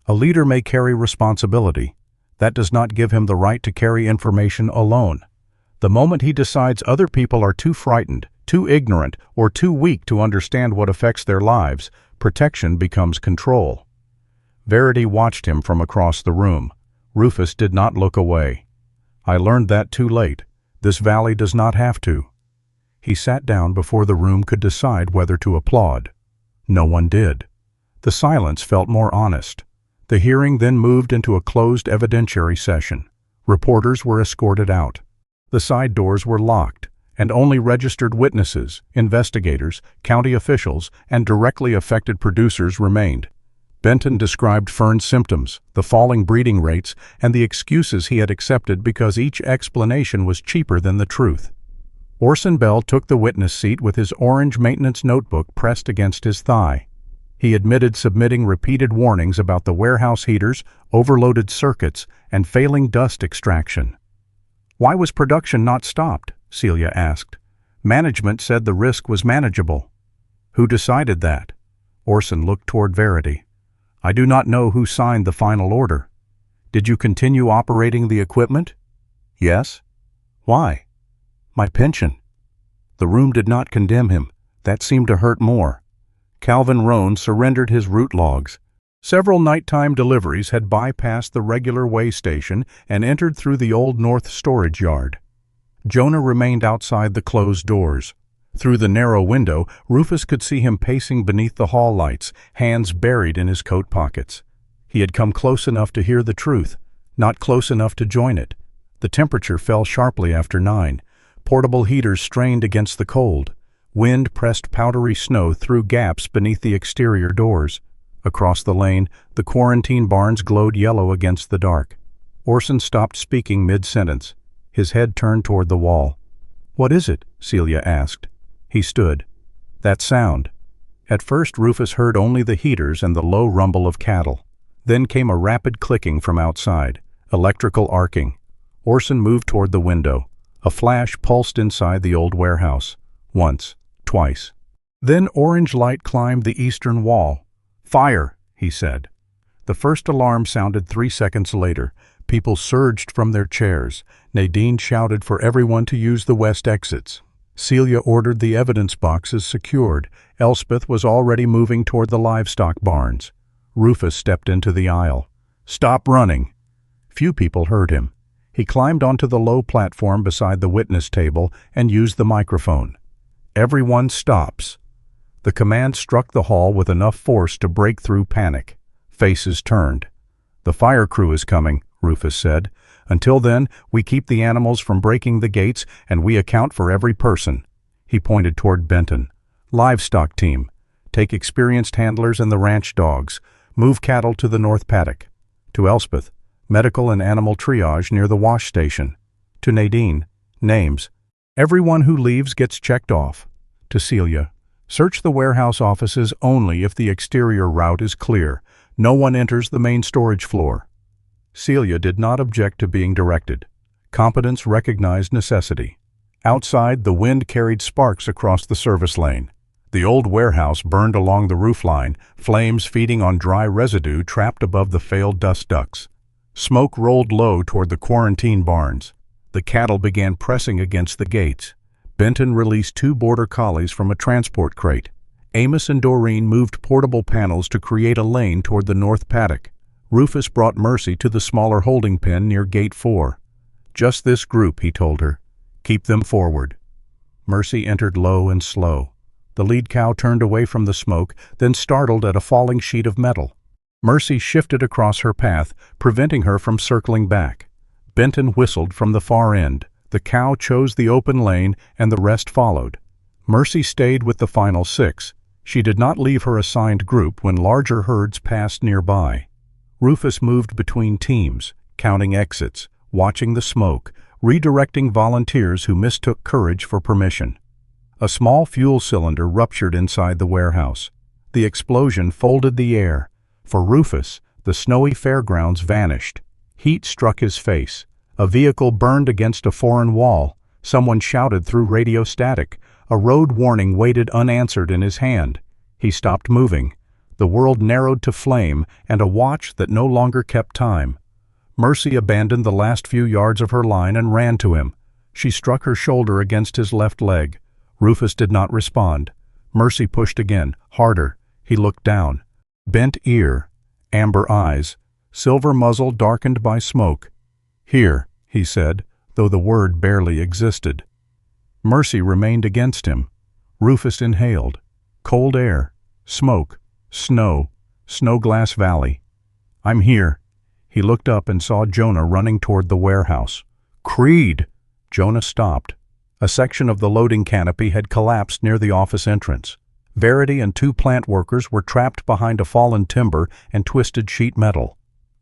A leader may carry responsibility. That does not give him the right to carry information alone. The moment he decides other people are too frightened, too ignorant, or too weak to understand what affects their lives, protection becomes control. Verity watched him from across the room. Rufus did not look away. "I learned that too late. This valley does not have to." He sat down before the room could decide whether to applaud. No one did. The silence felt more honest. The hearing then moved into a closed evidentiary session. Reporters were escorted out. The side doors were locked, and only registered witnesses, investigators, county officials, and directly affected producers remained. Benton described Fern's symptoms, the falling breeding rates, and the excuses he had accepted because each explanation was cheaper than the truth. Orson Bell took the witness seat with his orange maintenance notebook pressed against his thigh. He admitted submitting repeated warnings about the warehouse heaters, overloaded circuits, and failing dust extraction. "Why was production not stopped?" Celia asked. "Management said the risk was manageable." "Who decided that?" Orson looked toward Verity. "I do not know who signed the final order." "Did you continue operating the equipment?" "Yes." "Why?" "My pension." The room did not condemn him. That seemed to hurt more. Calvin Roan surrendered his route logs. Several nighttime deliveries had bypassed the regular way station and entered through the Old North storage yard. Jonah remained outside the closed doors. Through the narrow window, Rufus could see him pacing beneath the hall lights, hands buried in his coat pockets. He had come close enough to hear the truth, not close enough to join it. The temperature fell sharply after 9. Portable heaters strained against the cold. Wind pressed powdery snow through gaps beneath the exterior doors. Across the lane, the quarantine barns glowed yellow against the dark. Orson stopped speaking mid-sentence. His head turned toward the wall. "What is it?" Celia asked. He stood. "That sound." At first Rufus heard only the heaters and the low rumble of cattle. Then came a rapid clicking from outside, electrical arcing. Orson moved toward the window. A flash pulsed inside the old warehouse. Once, twice. Then orange light climbed the eastern wall. "Fire," he said. The first alarm sounded 3 seconds later. People surged from their chairs. Nadine shouted for everyone to use the west exits. Celia ordered the evidence boxes secured. Elspeth was already moving toward the livestock barns. Rufus stepped into the aisle. "Stop running." Few people heard him. He climbed onto the low platform beside the witness table and used the microphone. "Everyone stops." The command struck the hall with enough force to break through panic. Faces turned. "The fire crew is coming," Rufus said. "Until then, we keep the animals from breaking the gates and we account for every person." He pointed toward Benton. "Livestock team. Take experienced handlers and the ranch dogs. Move cattle to the north paddock." To Elspeth, "Medical and animal triage near the wash station." To Nadine, "Names. Everyone who leaves gets checked off." To Celia, "Search the warehouse offices only if the exterior route is clear. No one enters the main storage floor." Celia did not object to being directed. Competence recognized necessity. Outside, the wind carried sparks across the service lane. The old warehouse burned along the roofline, flames feeding on dry residue trapped above the failed dust ducts. Smoke rolled low toward the quarantine barns. The cattle began pressing against the gates. Benton released 2 border collies from a transport crate. Amos and Doreen moved portable panels to create a lane toward the north paddock. Rufus brought Mercy to the smaller holding pen near Gate 4. "Just this group," he told her. "Keep them forward." Mercy entered low and slow. The lead cow turned away from the smoke, then startled at a falling sheet of metal. Mercy shifted across her path, preventing her from circling back. Benton whistled from the far end. The cow chose the open lane, and the rest followed. Mercy stayed with the final 6. She did not leave her assigned group when larger herds passed nearby. Rufus moved between teams, counting exits, watching the smoke, redirecting volunteers who mistook courage for permission. A small fuel cylinder ruptured inside the warehouse. The explosion folded the air. For Rufus, the snowy fairgrounds vanished. Heat struck his face. A vehicle burned against a foreign wall. Someone shouted through radio static. A road warning waited unanswered in his hand. He stopped moving. The world narrowed to flame and a watch that no longer kept time. Mercy abandoned the last few yards of her line and ran to him. She struck her shoulder against his left leg. Rufus did not respond. Mercy pushed again, harder. He looked down. Bent ear, amber eyes, silver muzzle darkened by smoke. "Here," he said, though the word barely existed. Mercy remained against him. Rufus inhaled. Cold air, smoke, snow, Snowglass Valley. "I'm here." He looked up and saw Jonah running toward the warehouse. "Creed!" Jonah stopped. A section of the loading canopy had collapsed near the office entrance. Verity and 2 plant workers were trapped behind a fallen timber and twisted sheet metal.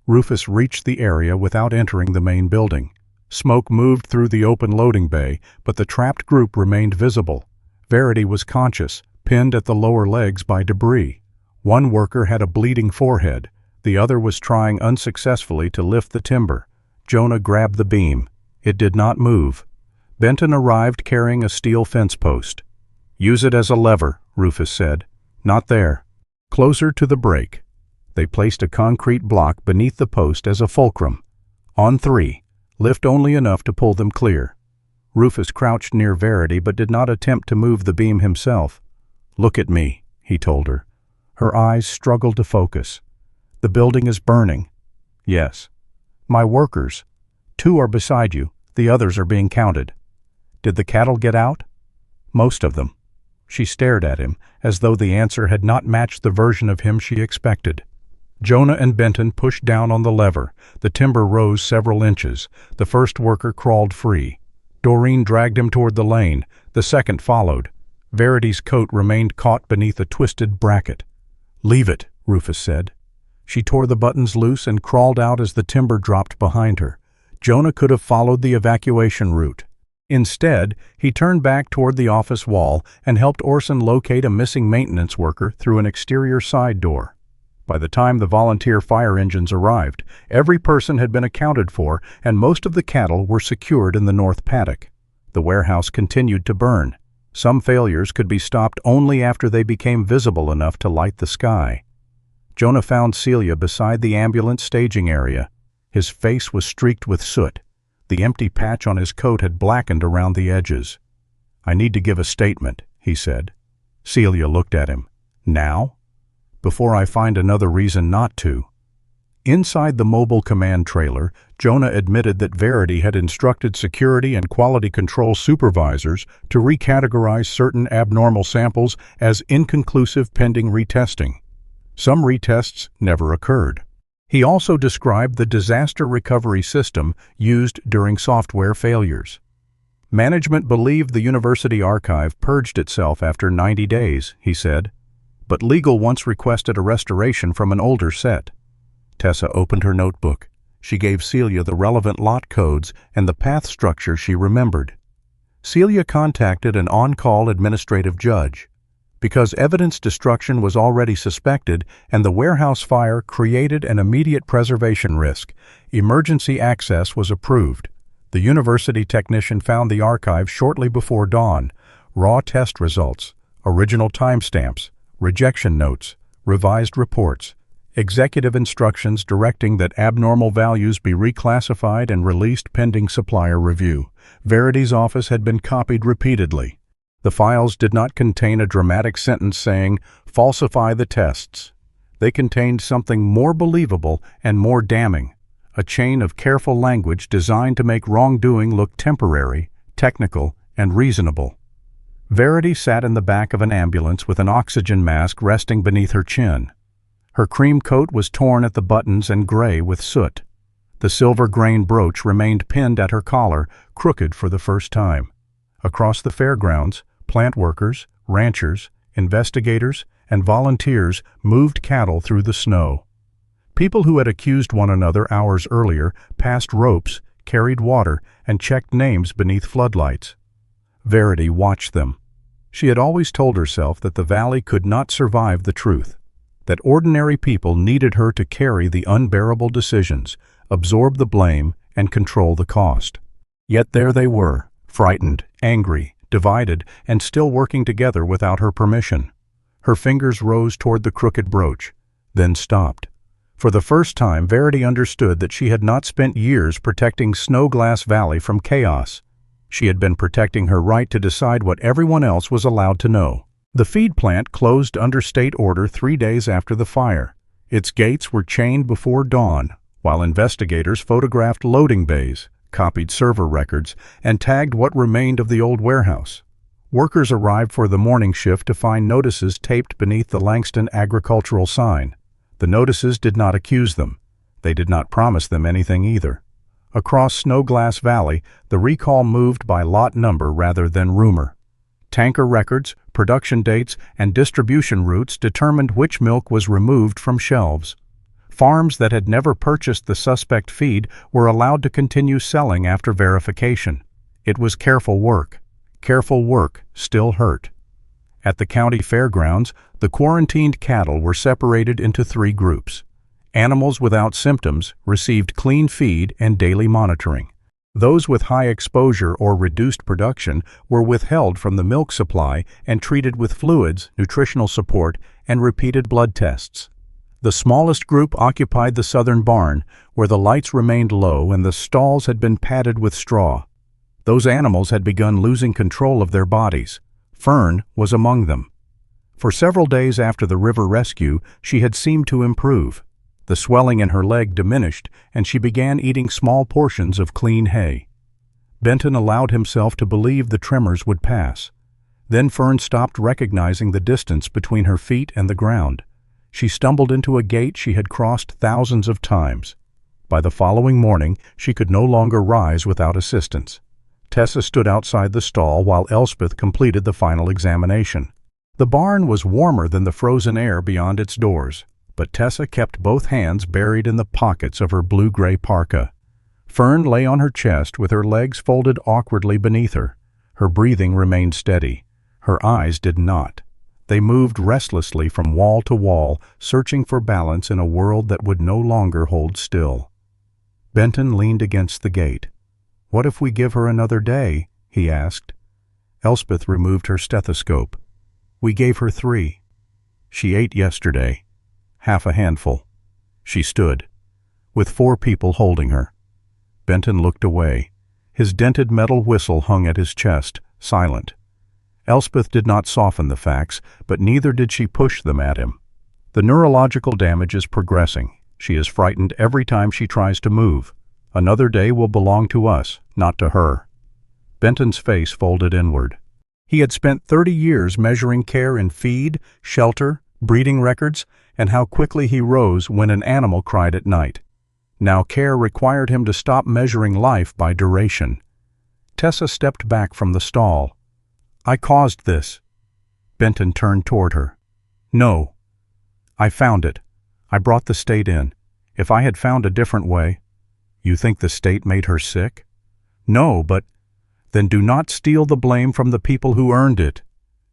Rufus reached the area without entering the main building. Smoke moved through the open loading bay, but the trapped group remained visible. Verity was conscious, pinned at the lower legs by debris. One worker had a bleeding forehead. The other was trying unsuccessfully to lift the timber. Jonah grabbed the beam. It did not move. Benton arrived carrying a steel fence post. "Use it as a lever," Rufus said. "Not there. Closer to the break." They placed a concrete block beneath the post as a fulcrum. "On 3. Lift only enough to pull them clear." Rufus crouched near Verity but did not attempt to move the beam himself. "Look at me," he told her. Her eyes struggled to focus. "The building is burning." "Yes." "My workers. 2 are beside you. The others are being counted." "Did the cattle get out?" "Most of them." She stared at him, as though the answer had not matched the version of him she expected. Jonah and Benton pushed down on the lever. The timber rose several inches. The first worker crawled free. Doreen dragged him toward the lane. The second followed. Verity's coat remained caught beneath a twisted bracket. "Leave it," Rufus said. She tore the buttons loose and crawled out as the timber dropped behind her. Jonah could have followed the evacuation route. Instead, he turned back toward the office wall and helped Orson locate a missing maintenance worker through an exterior side door. By the time the volunteer fire engines arrived, every person had been accounted for and most of the cattle were secured in the north paddock. The warehouse continued to burn. Some failures could be stopped only after they became visible enough to light the sky. Jonah found Celia beside the ambulance staging area. His face was streaked with soot. The empty patch on his coat had blackened around the edges. "I need to give a statement," he said. Celia looked at him. "Now?" "Before I find another reason not to." Inside the mobile command trailer, Jonah admitted that Verity had instructed security and quality control supervisors to recategorize certain abnormal samples as inconclusive pending retesting. Some retests never occurred. He also described the disaster recovery system used during software failures. "Management believed the university archive purged itself after 90 days, he said. But legal once requested a restoration from an older set. Tessa opened her notebook. She gave Celia the relevant lot codes and the path structure she remembered. Celia contacted an on-call administrative judge. Because evidence destruction was already suspected and the warehouse fire created an immediate preservation risk, emergency access was approved. The university technician found the archive shortly before dawn. Raw test results, original timestamps, rejection notes, revised reports, executive instructions directing that abnormal values be reclassified and released pending supplier review. Verity's office had been copied repeatedly. The files did not contain a dramatic sentence saying, "Falsify the tests." They contained something more believable and more damning, a chain of careful language designed to make wrongdoing look temporary, technical, and reasonable. Verity sat in the back of an ambulance with an oxygen mask resting beneath her chin. Her cream coat was torn at the buttons and gray with soot. The silver grain brooch remained pinned at her collar, crooked for the first time. Across the fairgrounds, plant workers, ranchers, investigators, and volunteers moved cattle through the snow. People who had accused one another hours earlier passed ropes, carried water, and checked names beneath floodlights. Verity watched them. She had always told herself that the valley could not survive the truth, that ordinary people needed her to carry the unbearable decisions, absorb the blame, and control the cost. Yet there they were, frightened, angry, divided, and still working together without her permission. Her fingers rose toward the crooked brooch, then stopped. For the first time, Verity understood that she had not spent years protecting Snowglass Valley from chaos. She had been protecting her right to decide what everyone else was allowed to know. The feed plant closed under state order 3 days after the fire. Its gates were chained before dawn, while investigators photographed loading bays, copied server records, and tagged what remained of the old warehouse. Workers arrived for the morning shift to find notices taped beneath the Langston agricultural sign. The notices did not accuse them. They did not promise them anything either. Across Snowglass Valley, the recall moved by lot number rather than rumor. Tanker records, production dates, and distribution routes determined which milk was removed from shelves. Farms that had never purchased the suspect feed were allowed to continue selling after verification. It was careful work. Careful work still hurt. At the county fairgrounds, the quarantined cattle were separated into 3 groups. Animals without symptoms received clean feed and daily monitoring. Those with high exposure or reduced production were withheld from the milk supply and treated with fluids, nutritional support, and repeated blood tests. The smallest group occupied the southern barn, where the lights remained low and the stalls had been padded with straw. Those animals had begun losing control of their bodies. Fern was among them. For several days after the river rescue, she had seemed to improve. The swelling in her leg diminished, and she began eating small portions of clean hay. Benton allowed himself to believe the tremors would pass. Then Fern stopped recognizing the distance between her feet and the ground. She stumbled into a gate she had crossed thousands of times. By the following morning, she could no longer rise without assistance. Tessa stood outside the stall while Elspeth completed the final examination. The barn was warmer than the frozen air beyond its doors, but Tessa kept both hands buried in the pockets of her blue-gray parka. Fern lay on her chest with her legs folded awkwardly beneath her. Her breathing remained steady. Her eyes did not. They moved restlessly from wall to wall, searching for balance in a world that would no longer hold still. Benton leaned against the gate. "What if we give her another day?" he asked. Elspeth removed her stethoscope. "We gave her 3. She ate yesterday. Half a handful." She stood, with 4 people holding her. Benton looked away. His dented metal whistle hung at his chest, silent. Elspeth did not soften the facts, but neither did she push them at him. "The neurological damage is progressing. She is frightened every time she tries to move. Another day will belong to us, not to her." Benton's face folded inward. He had spent 30 years measuring care in feed, shelter, breeding records, and how quickly he rose when an animal cried at night. Now care required him to stop measuring life by duration. Tessa stepped back from the stall. "I caused this." Benton turned toward her. "No. I found it. I brought the state in. If I had found a different way—" "You think the state made her sick?" "No, but—" "Then do not steal the blame from the people who earned it."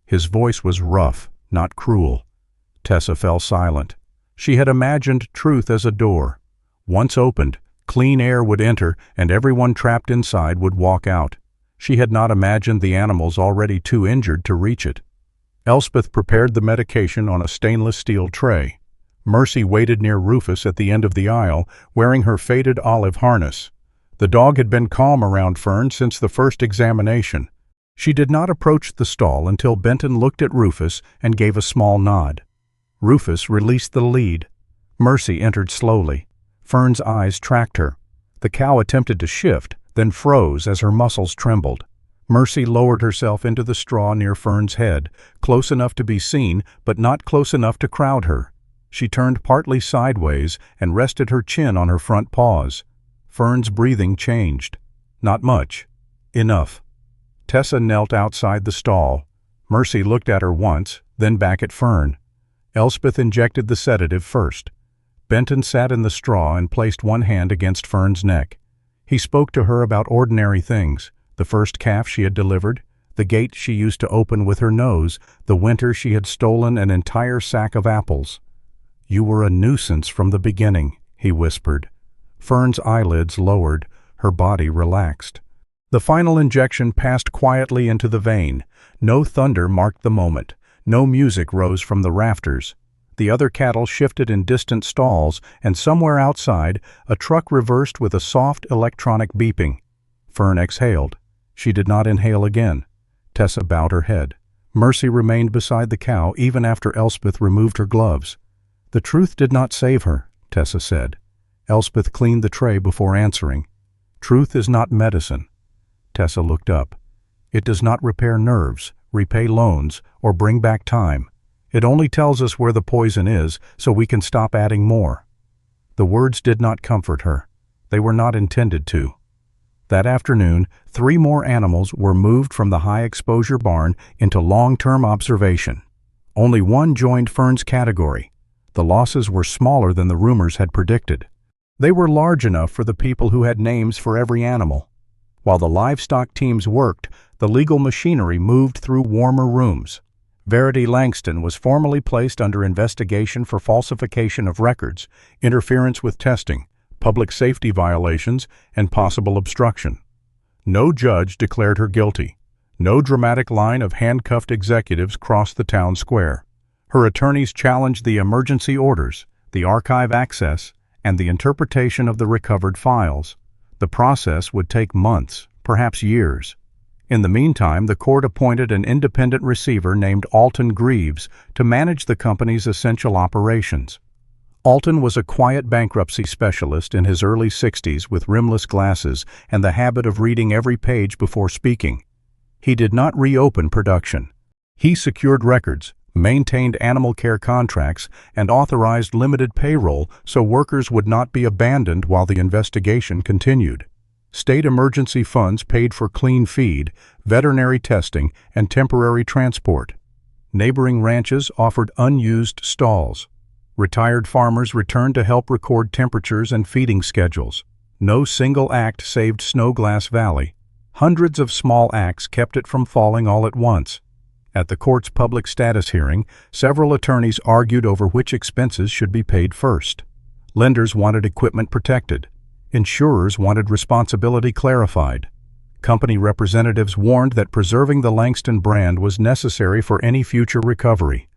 His voice was rough, not cruel. Tessa fell silent. She had imagined truth as a door. Once opened, clean air would enter and everyone trapped inside would walk out. She had not imagined the animals already too injured to reach it. Elspeth prepared the medication on a stainless steel tray. Mercy waited near Rufus at the end of the aisle, wearing her faded olive harness. The dog had been calm around Fern since the first examination. She did not approach the stall until Benton looked at Rufus and gave a small nod. Rufus released the lead. Mercy entered slowly. Fern's eyes tracked her. The cow attempted to shift, then froze as her muscles trembled. Mercy lowered herself into the straw near Fern's head, close enough to be seen, but not close enough to crowd her. She turned partly sideways and rested her chin on her front paws. Fern's breathing changed. Not much. Enough. Tessa knelt outside the stall. Mercy looked at her once, then back at Fern. Elspeth injected the sedative first. Benton sat in the straw and placed one hand against Fern's neck. He spoke to her about ordinary things, the first calf she had delivered, the gate she used to open with her nose, the winter she had stolen an entire sack of apples. "You were a nuisance from the beginning," he whispered. Fern's eyelids lowered, her body relaxed. The final injection passed quietly into the vein. No thunder marked the moment. No music rose from the rafters. The other cattle shifted in distant stalls, and somewhere outside, a truck reversed with a soft electronic beeping. Fern exhaled. She did not inhale again. Tessa bowed her head. Mercy remained beside the cow even after Elspeth removed her gloves. "The truth did not save her," Tessa said. Elspeth cleaned the tray before answering. "Truth is not medicine." Tessa looked up. "It does not repair nerves, repay loans, or bring back time. It only tells us where the poison is, so we can stop adding more." The words did not comfort her. They were not intended to. That afternoon, 3 more animals were moved from the high-exposure barn into long-term observation. Only one joined Fern's category. The losses were smaller than the rumors had predicted. They were large enough for the people who had names for every animal. While the livestock teams worked, the legal machinery moved through warmer rooms. Verity Langston was formally placed under investigation for falsification of records, interference with testing, public safety violations, and possible obstruction. No judge declared her guilty. No dramatic line of handcuffed executives crossed the town square. Her attorneys challenged the emergency orders, the archive access, and the interpretation of the recovered files. The process would take months, perhaps years. In the meantime, the court appointed an independent receiver named Alton Greaves to manage the company's essential operations. Alton was a quiet bankruptcy specialist in his early 60s with rimless glasses and the habit of reading every page before speaking. He did not reopen production. He secured records, maintained animal care contracts, and authorized limited payroll so workers would not be abandoned while the investigation continued. State emergency funds paid for clean feed, veterinary testing, and temporary transport. Neighboring ranches offered unused stalls. Retired farmers returned to help record temperatures and feeding schedules. No single act saved Snowglass Valley. Hundreds of small acts kept it from falling all at once. At the court's public status hearing, several attorneys argued over which expenses should be paid first. Lenders wanted equipment protected. Insurers wanted responsibility clarified. Company representatives warned that preserving the Langston brand was necessary for any future recovery.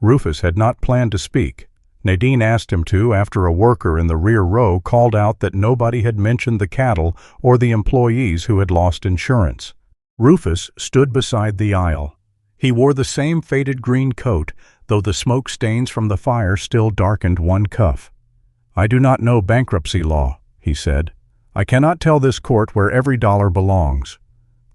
Rufus had not planned to speak. Nadine asked him to after a worker in the rear row called out that nobody had mentioned the cattle or the employees who had lost insurance. Rufus stood beside the aisle. He wore the same faded green coat, though the smoke stains from the fire still darkened one cuff. "I do not know bankruptcy law," he said. "I cannot tell this court where every dollar belongs."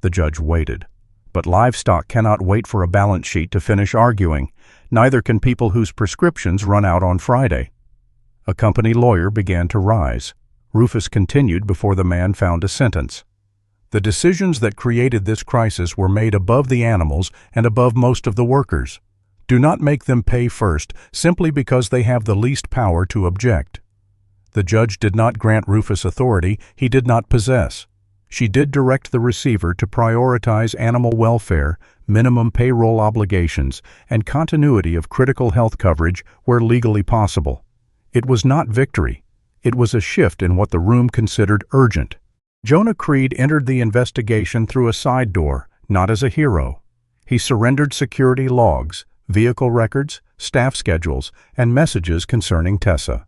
The judge waited. But livestock cannot wait for a balance sheet to finish arguing. Neither can people whose prescriptions run out on Friday. A company lawyer began to rise. Rufus continued before the man found a sentence. "The decisions that created this crisis were made above the animals and above most of the workers. Do not make them pay first simply because they have the least power to object." The judge did not grant Rufus authority he did not possess. She did direct the receiver to prioritize animal welfare, minimum payroll obligations, and continuity of critical health coverage where legally possible. It was not victory. It was a shift in what the room considered urgent. Jonah Creed entered the investigation through a side door, not as a hero. He surrendered security logs, vehicle records, staff schedules, and messages concerning Tessa.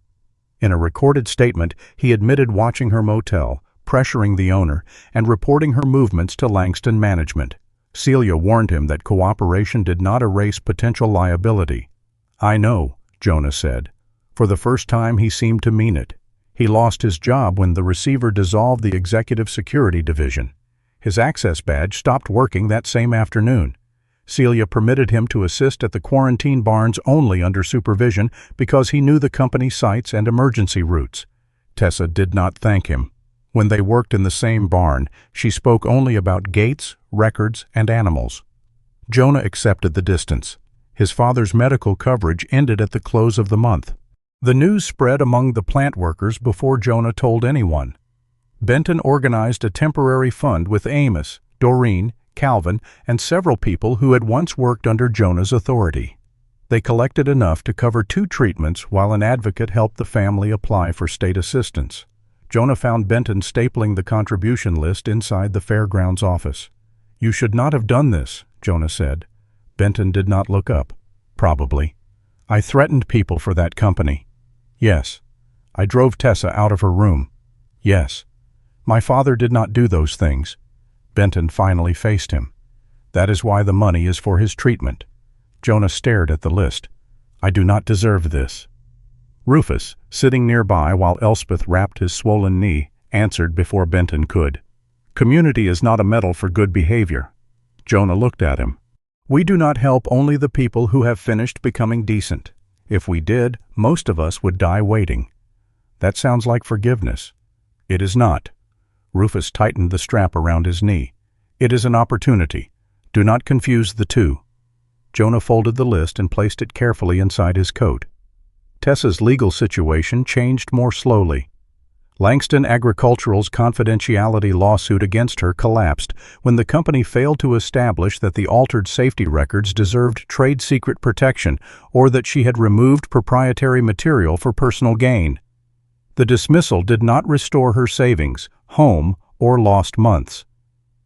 In a recorded statement, he admitted watching her motel, pressuring the owner, and reporting her movements to Langston management. Celia warned him that cooperation did not erase potential liability. "I know," Jonah said. For the first time, he seemed to mean it. He lost his job when the receiver dissolved the executive security division. His access badge stopped working that same afternoon. Celia permitted him to assist at the quarantine barns only under supervision because he knew the company's sites and emergency routes. Tessa did not thank him. When they worked in the same barn, she spoke only about gates, records, and animals. Jonah accepted the distance. His father's medical coverage ended at the close of the month. The news spread among the plant workers before Jonah told anyone. Benton organized a temporary fund with Amos, Doreen, Calvin, and several people who had once worked under Jonah's authority. They collected enough to cover 2 treatments while an advocate helped the family apply for state assistance. Jonah found Benton stapling the contribution list inside the fairgrounds office. "You should not have done this," Jonah said. Benton did not look up. "Probably. I threatened people for that company." "Yes." "I drove Tessa out of her room." "Yes." "My father did not do those things." Benton finally faced him. "That is why the money is for his treatment." Jonah stared at the list. "I do not deserve this." Rufus, sitting nearby while Elspeth wrapped his swollen knee, answered before Benton could. "Community is not a medal for good behavior." Jonah looked at him. "We do not help only the people who have finished becoming decent. If we did, most of us would die waiting." "That sounds like forgiveness." "It is not." Rufus tightened the strap around his knee. "It is an opportunity. Do not confuse the two." Jonah folded the list and placed it carefully inside his coat. Tessa's legal situation changed more slowly. Langston Agricultural's confidentiality lawsuit against her collapsed when the company failed to establish that the altered safety records deserved trade secret protection or that she had removed proprietary material for personal gain. The dismissal did not restore her savings, home, or lost months.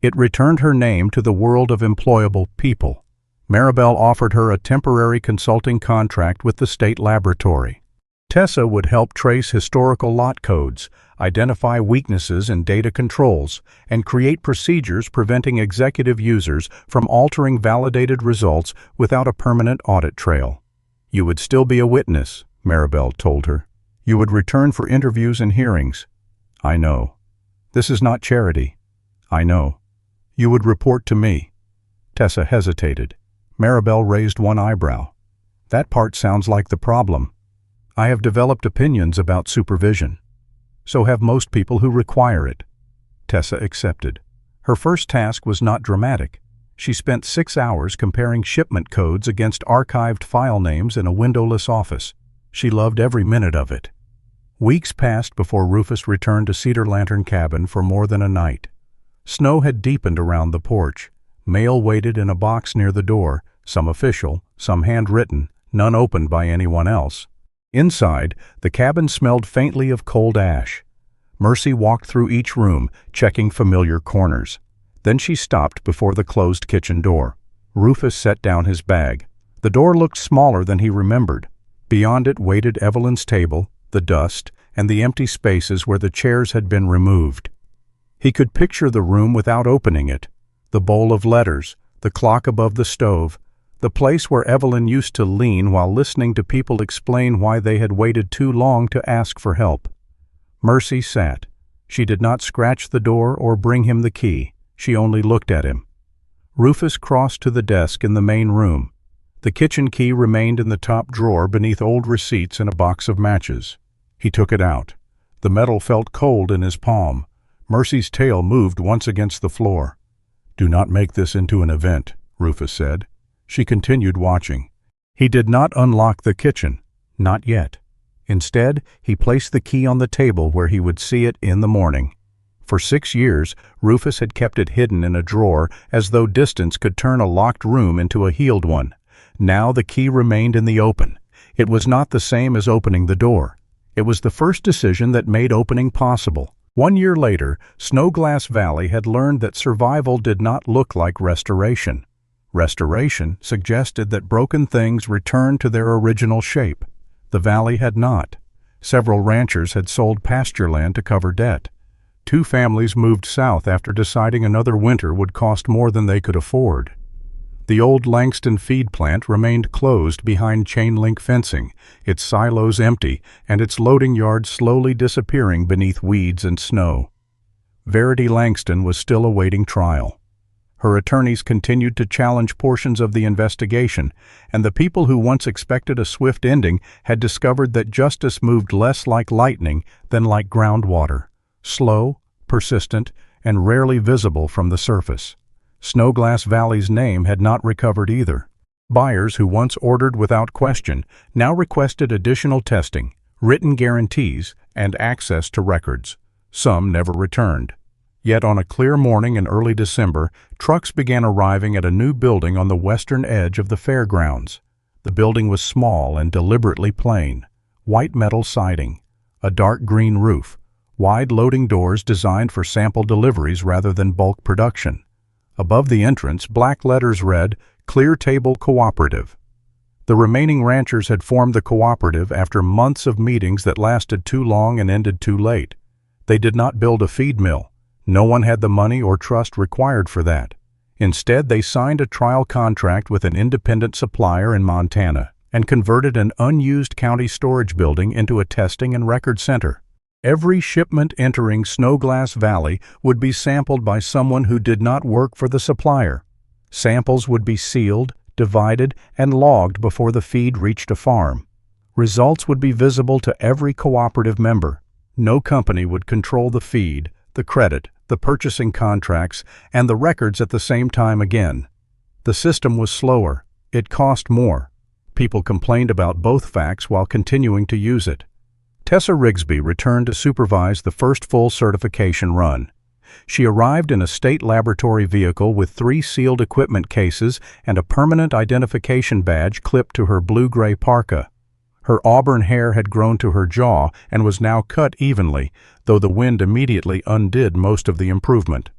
It returned her name to the world of employable people. Maribel offered her a temporary consulting contract with the state laboratory. Tessa would help trace historical lot codes, identify weaknesses in data controls, and create procedures preventing executive users from altering validated results without a permanent audit trail. "You would still be a witness," Maribel told her. "You would return for interviews and hearings." "I know." "This is not charity." "I know." "You would report to me." Tessa hesitated. Maribel raised one eyebrow. That part sounds like the problem. I have developed opinions about supervision. So have most people who require it. Tessa accepted. Her first task was not dramatic. She spent 6 hours comparing shipment codes against archived file names in a windowless office. She loved every minute of it. Weeks passed before Rufus returned to Cedar Lantern Cabin for more than a night. Snow had deepened around the porch. Mail waited in a box near the door, some official, some handwritten, none opened by anyone else. Inside, the cabin smelled faintly of cold ash. Mercy walked through each room, checking familiar corners. Then she stopped before the closed kitchen door. Rufus set down his bag. The door looked smaller than he remembered. Beyond it waited Evelyn's table, the dust, and the empty spaces where the chairs had been removed. He could picture the room without opening it. The bowl of letters, the clock above the stove, the place where Evelyn used to lean while listening to people explain why they had waited too long to ask for help. Mercy sat. She did not scratch the door or bring him the key. She only looked at him. Rufus crossed to the desk in the main room. The kitchen key remained in the top drawer beneath old receipts and a box of matches. He took it out. The metal felt cold in his palm. Mercy's tail moved once against the floor. "Do not make this into an event," Rufus said. She continued watching. He did not unlock the kitchen. Not yet. Instead, he placed the key on the table where he would see it in the morning. For 6 years, Rufus had kept it hidden in a drawer as though distance could turn a locked room into a healed one. Now the key remained in the open. It was not the same as opening the door. It was the first decision that made opening possible. 1 year later, Snowglass Valley had learned that survival did not look like restoration. Restoration suggested that broken things returned to their original shape. The valley had not. Several ranchers had sold pasture land to cover debt. 2 families moved south after deciding another winter would cost more than they could afford. The old Langston feed plant remained closed behind chain-link fencing, its silos empty and its loading yard slowly disappearing beneath weeds and snow. Verity Langston was still awaiting trial. Her attorneys continued to challenge portions of the investigation, and the people who once expected a swift ending had discovered that justice moved less like lightning than like groundwater, slow, persistent, and rarely visible from the surface. Snowglass Valley's name had not recovered either. Buyers who once ordered without question now requested additional testing, written guarantees, and access to records. Some never returned. Yet on a clear morning in early December, trucks began arriving at a new building on the western edge of the fairgrounds. The building was small and deliberately plain. White metal siding, a dark green roof, wide loading doors designed for sample deliveries rather than bulk production. Above the entrance, black letters read, "Clear Table Cooperative." The remaining ranchers had formed the cooperative after months of meetings that lasted too long and ended too late. They did not build a feed mill. No one had the money or trust required for that. Instead, they signed a trial contract with an independent supplier in Montana and converted an unused county storage building into a testing and record center. Every shipment entering Snowglass Valley would be sampled by someone who did not work for the supplier. Samples would be sealed, divided, and logged before the feed reached a farm. Results would be visible to every cooperative member. No company would control the feed, the credit, the purchasing contracts, and the records at the same time again. The system was slower. It cost more. People complained about both facts while continuing to use it. Tessa Rigsby returned to supervise the first full certification run. She arrived in a state laboratory vehicle with 3 sealed equipment cases and a permanent identification badge clipped to her blue-gray parka. Her auburn hair had grown to her jaw and was now cut evenly, though the wind immediately undid most of the improvement.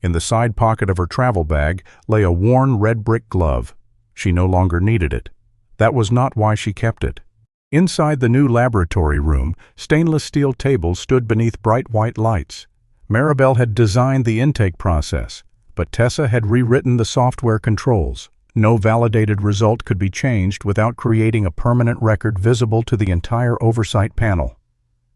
In the side pocket of her travel bag lay a worn red brick glove. She no longer needed it. That was not why she kept it. Inside the new laboratory room, stainless steel tables stood beneath bright white lights. Maribel had designed the intake process, but Tessa had rewritten the software controls. No validated result could be changed without creating a permanent record visible to the entire oversight panel.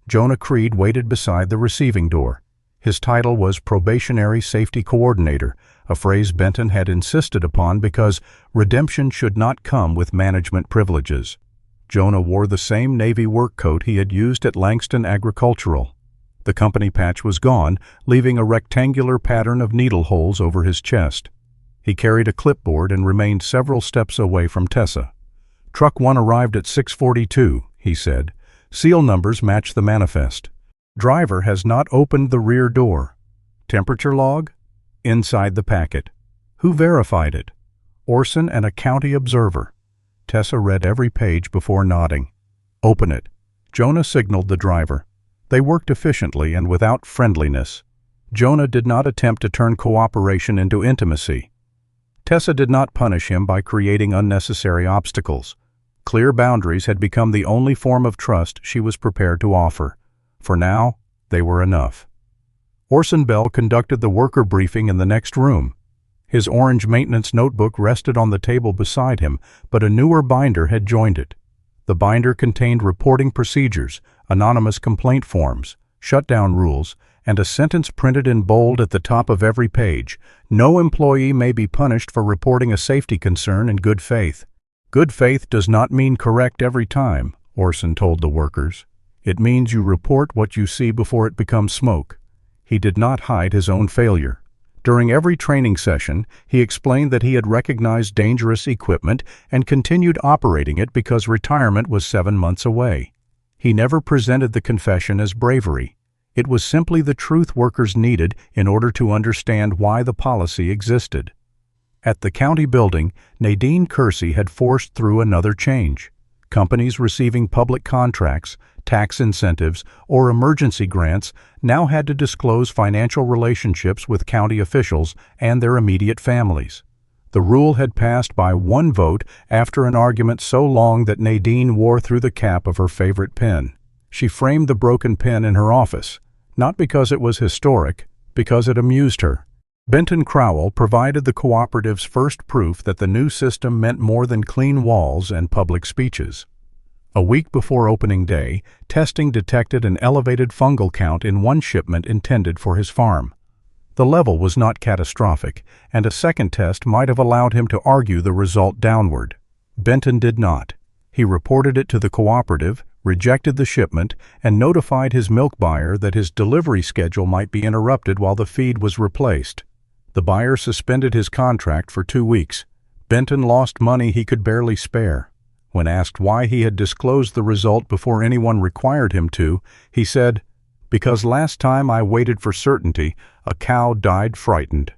Jonah Creed waited beside the receiving door. His title was Probationary Safety Coordinator, a phrase Benton had insisted upon because redemption should not come with management privileges. Jonah wore the same Navy work coat he had used at Langston Agricultural. The company patch was gone, leaving a rectangular pattern of needle holes over his chest. He carried a clipboard and remained several steps away from Tessa. "Truck 1 arrived at 6:42, he said. "Seal numbers match the manifest. Driver has not opened the rear door. Temperature log? Inside the packet. Who verified it? Orson and a county observer." Tessa read every page before nodding. "Open it." Jonah signaled the driver. They worked efficiently and without friendliness. Jonah did not attempt to turn cooperation into intimacy. Tessa did not punish him by creating unnecessary obstacles. Clear boundaries had become the only form of trust she was prepared to offer. For now, they were enough. Orson Bell conducted the worker briefing in the next room. His orange maintenance notebook rested on the table beside him, but a newer binder had joined it. The binder contained reporting procedures, anonymous complaint forms, shutdown rules, and a sentence printed in bold at the top of every page: "No employee may be punished for reporting a safety concern in good faith." "Good faith does not mean correct every time," Orson told the workers. "It means you report what you see before it becomes smoke." He did not hide his own failure. During every training session, he explained that he had recognized dangerous equipment and continued operating it because retirement was 7 months away. He never presented the confession as bravery. It was simply the truth workers needed in order to understand why the policy existed. At the county building, Nadine Kersey had forced through another change. Companies receiving public contracts, tax incentives, or emergency grants now had to disclose financial relationships with county officials and their immediate families. The rule had passed by one vote after an argument so long that Nadine wore through the cap of her favorite pen. She framed the broken pen in her office, not because it was historic, because it amused her. Benton Crowell provided the cooperative's first proof that the new system meant more than clean walls and public speeches. A week before opening day, testing detected an elevated fungal count in one shipment intended for his farm. The level was not catastrophic, and a second test might have allowed him to argue the result downward. Benton did not. He reported it to the cooperative, rejected the shipment, and notified his milk buyer that his delivery schedule might be interrupted while the feed was replaced. The buyer suspended his contract for 2 weeks. Benton lost money he could barely spare. When asked why he had disclosed the result before anyone required him to, he said, "Because last time I waited for certainty, a cow died frightened."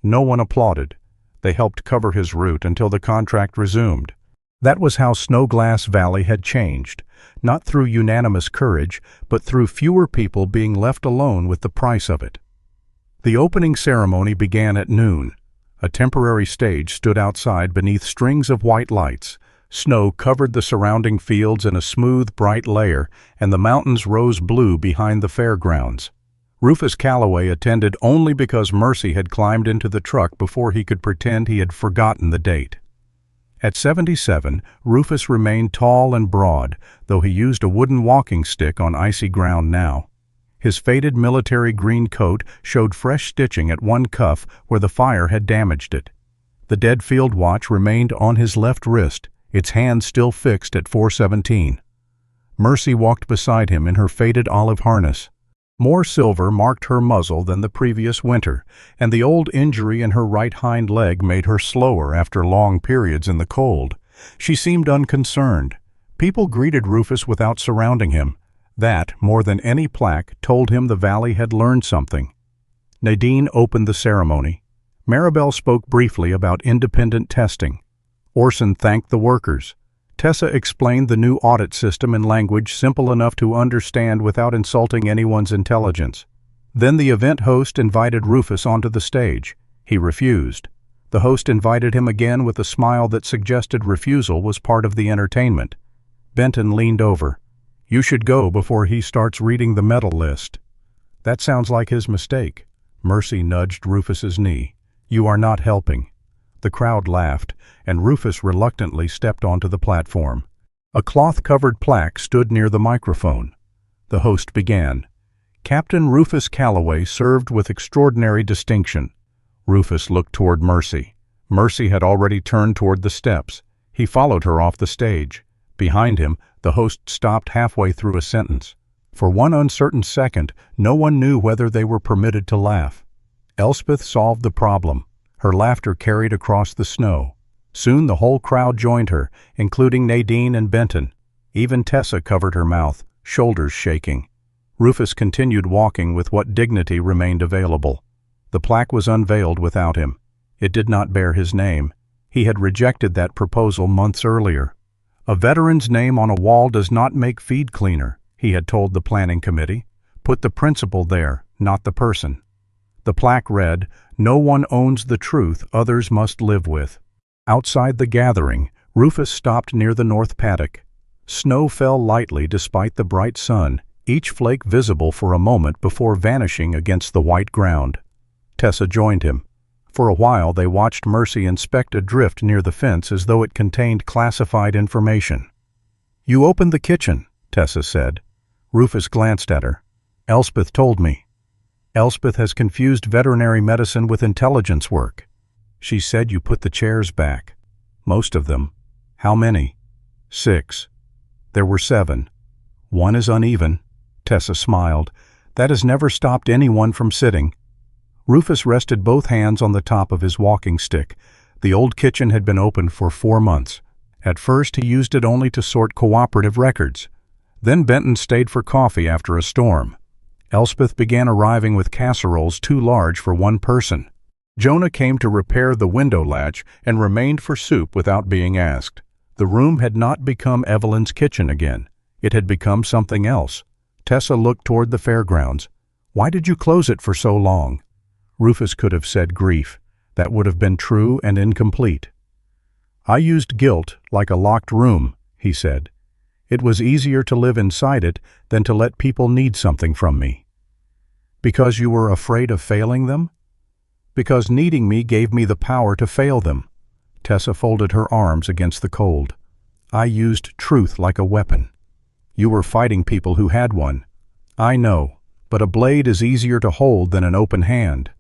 No one applauded. They helped cover his route until the contract resumed. That was how Snowglass Valley had changed, not through unanimous courage, but through fewer people being left alone with the price of it. The opening ceremony began at noon. A temporary stage stood outside beneath strings of white lights. Snow covered the surrounding fields in a smooth, bright layer, and the mountains rose blue behind the fairgrounds. Rufus Calloway attended only because Mercy had climbed into the truck before he could pretend he had forgotten the date. At 77, Rufus remained tall and broad, though he used a wooden walking stick on icy ground now. His faded military green coat showed fresh stitching at one cuff where the fire had damaged it. The dead field watch remained on his left wrist, its hand still fixed at 4:17. Mercy walked beside him in her faded olive harness. More silver marked her muzzle than the previous winter, and the old injury in her right hind leg made her slower after long periods in the cold. She seemed unconcerned. People greeted Rufus without surrounding him. That, more than any plaque, told him the valley had learned something. Nadine opened the ceremony. Maribel spoke briefly about independent testing. Orson thanked the workers. Tessa explained the new audit system in language simple enough to understand without insulting anyone's intelligence. Then the event host invited Rufus onto the stage. He refused. The host invited him again with a smile that suggested refusal was part of the entertainment. Benton leaned over. "You should go before he starts reading the medal list." "That sounds like his mistake." Mercy nudged Rufus's knee. "You are not helping." The crowd laughed, and Rufus reluctantly stepped onto the platform. A cloth-covered plaque stood near the microphone. The host began. "Captain Rufus Calloway served with extraordinary distinction. Rufus looked toward Mercy. Mercy had already turned toward the steps. He followed her off the stage. Behind him, the host stopped halfway through a sentence. For one uncertain second, no one knew whether they were permitted to laugh. Elspeth solved the problem. Her laughter carried across the snow. Soon the whole crowd joined her, including Nadine and Benton. Even Tessa covered her mouth, shoulders shaking. Rufus continued walking with what dignity remained available. The plaque was unveiled without him. It did not bear his name. He had rejected that proposal months earlier. A veteran's name on a wall does not make feed cleaner, he had told the planning committee. Put the principle there, not the person. The plaque read, "No one owns the truth others must live with." Outside the gathering, Rufus stopped near the north paddock. Snow fell lightly despite the bright sun, each flake visible for a moment before vanishing against the white ground. Tessa joined him. For a while they watched Mercy inspect a drift near the fence as though it contained classified information. "You opened the kitchen," Tessa said. Rufus glanced at her. "Elspeth told me." "Elspeth has confused veterinary medicine with intelligence work. She said you put the chairs back." "Most of them." "How many?" "6. There were 7. One is uneven." Tessa smiled. "That has never stopped anyone from sitting." Rufus rested both hands on the top of his walking stick. The old kitchen had been open for 4 months. At first he used it only to sort cooperative records. Then Benton stayed for coffee after a storm. Elspeth began arriving with casseroles too large for one person. Jonah came to repair the window latch and remained for soup without being asked. The room had not become Evelyn's kitchen again. It had become something else. Tessa looked toward the fairgrounds. "Why did you close it for so long?" Rufus could have said grief. That would have been true and incomplete. "I used guilt like a locked room," he said. "It was easier to live inside it than to let people need something from me." "Because you were afraid of failing them?" "Because needing me gave me the power to fail them." Tessa folded her arms against the cold. "I used truth like a weapon." "You were fighting people who had one." "I know, but a blade is easier to hold than an open hand."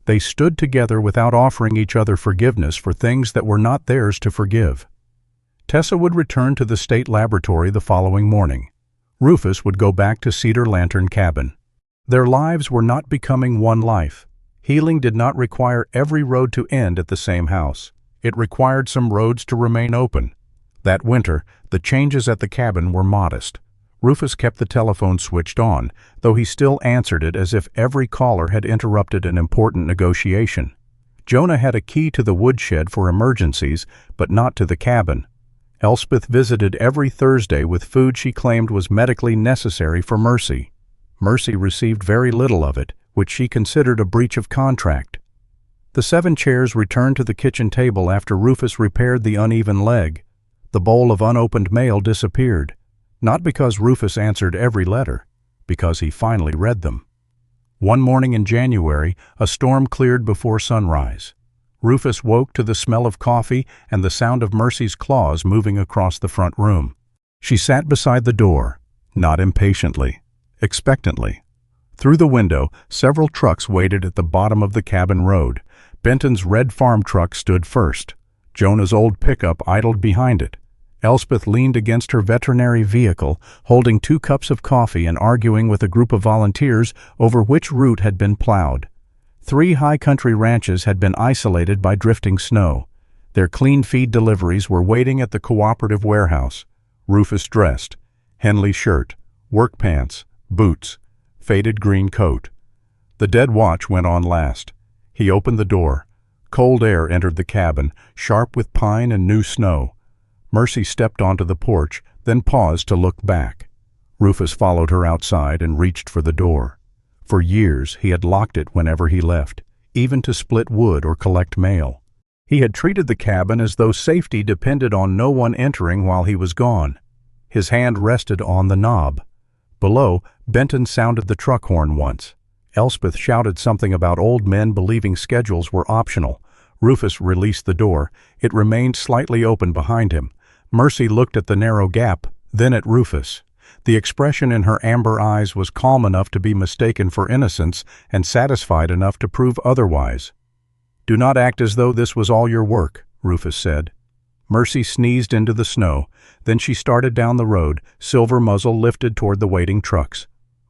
They stood together without offering each other forgiveness for things that were not theirs to forgive. Tessa would return to the state laboratory the following morning. Rufus would go back to Cedar Lantern Cabin. Their lives were not becoming one life. Healing did not require every road to end at the same house. It required some roads to remain open. That winter, the changes at the cabin were modest. Rufus kept the telephone switched on, though he still answered it as if every caller had interrupted an important negotiation. Jonah had a key to the woodshed for emergencies, but not to the cabin. Elspeth visited every Thursday with food she claimed was medically necessary for Mercy. Mercy received very little of it, which she considered a breach of contract. The 7 chairs returned to the kitchen table after Rufus repaired the uneven leg. The bowl of unopened mail disappeared. Not because Rufus answered every letter, because he finally read them. One morning in January, a storm cleared before sunrise. Rufus woke to the smell of coffee and the sound of Mercy's claws moving across the front room. She sat beside the door, not impatiently, expectantly. Through the window, several trucks waited at the bottom of the cabin road. Benton's red farm truck stood first. Jonah's old pickup idled behind it. Elspeth leaned against her veterinary vehicle, holding 2 cups of coffee and arguing with a group of volunteers over which route had been plowed. 3 high-country ranches had been isolated by drifting snow. Their clean feed deliveries were waiting at the cooperative warehouse. Rufus dressed. Henley shirt, work pants, boots, faded green coat. The dead watch went on last. He opened the door. Cold air entered the cabin, sharp with pine and new snow. Mercy stepped onto the porch, then paused to look back. Rufus followed her outside and reached for the door. For years he had locked it whenever he left, even to split wood or collect mail. He had treated the cabin as though safety depended on no one entering while he was gone. His hand rested on the knob. Below, Benton sounded the truck horn once. Elspeth shouted something about old men believing schedules were optional. Rufus released the door. It remained slightly open behind him. Mercy looked at the narrow gap, then at Rufus. The expression in her amber eyes was calm enough to be mistaken for innocence and satisfied enough to prove otherwise. "Do not act as though this was all your work," Rufus said. Mercy sneezed into the snow. Then she started down the road, silver muzzle lifted toward the waiting trucks.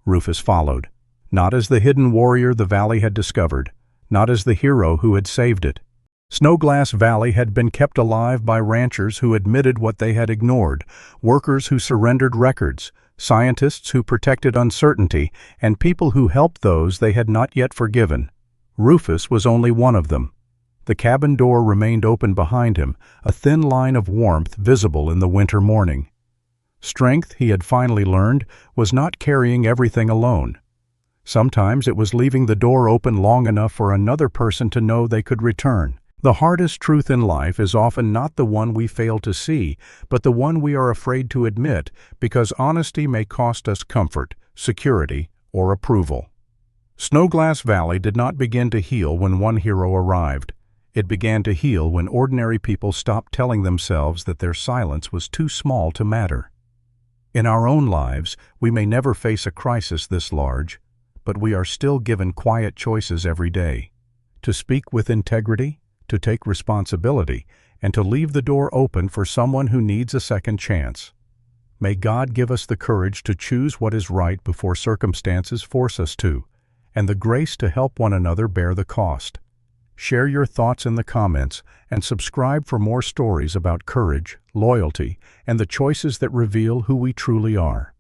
Rufus followed. Not as the hidden warrior the valley had discovered, not as the hero who had saved it. Snowglass Valley had been kept alive by ranchers who admitted what they had ignored, workers who surrendered records, scientists who protected uncertainty, and people who helped those they had not yet forgiven. Rufus was only one of them. The cabin door remained open behind him, a thin line of warmth visible in the winter morning. Strength, he had finally learned, was not carrying everything alone. Sometimes it was leaving the door open long enough for another person to know they could return. The hardest truth in life is often not the one we fail to see, but the one we are afraid to admit, because honesty may cost us comfort, security, or approval. Snowglass Valley did not begin to heal when one hero arrived. It began to heal when ordinary people stopped telling themselves that their silence was too small to matter. In our own lives, we may never face a crisis this large, but we are still given quiet choices every day. To speak with integrity, to take responsibility, and to leave the door open for someone who needs a second chance. May God give us the courage to choose what is right before circumstances force us to, and the grace to help one another bear the cost. Share your thoughts in the comments and subscribe for more stories about courage, loyalty, and the choices that reveal who we truly are.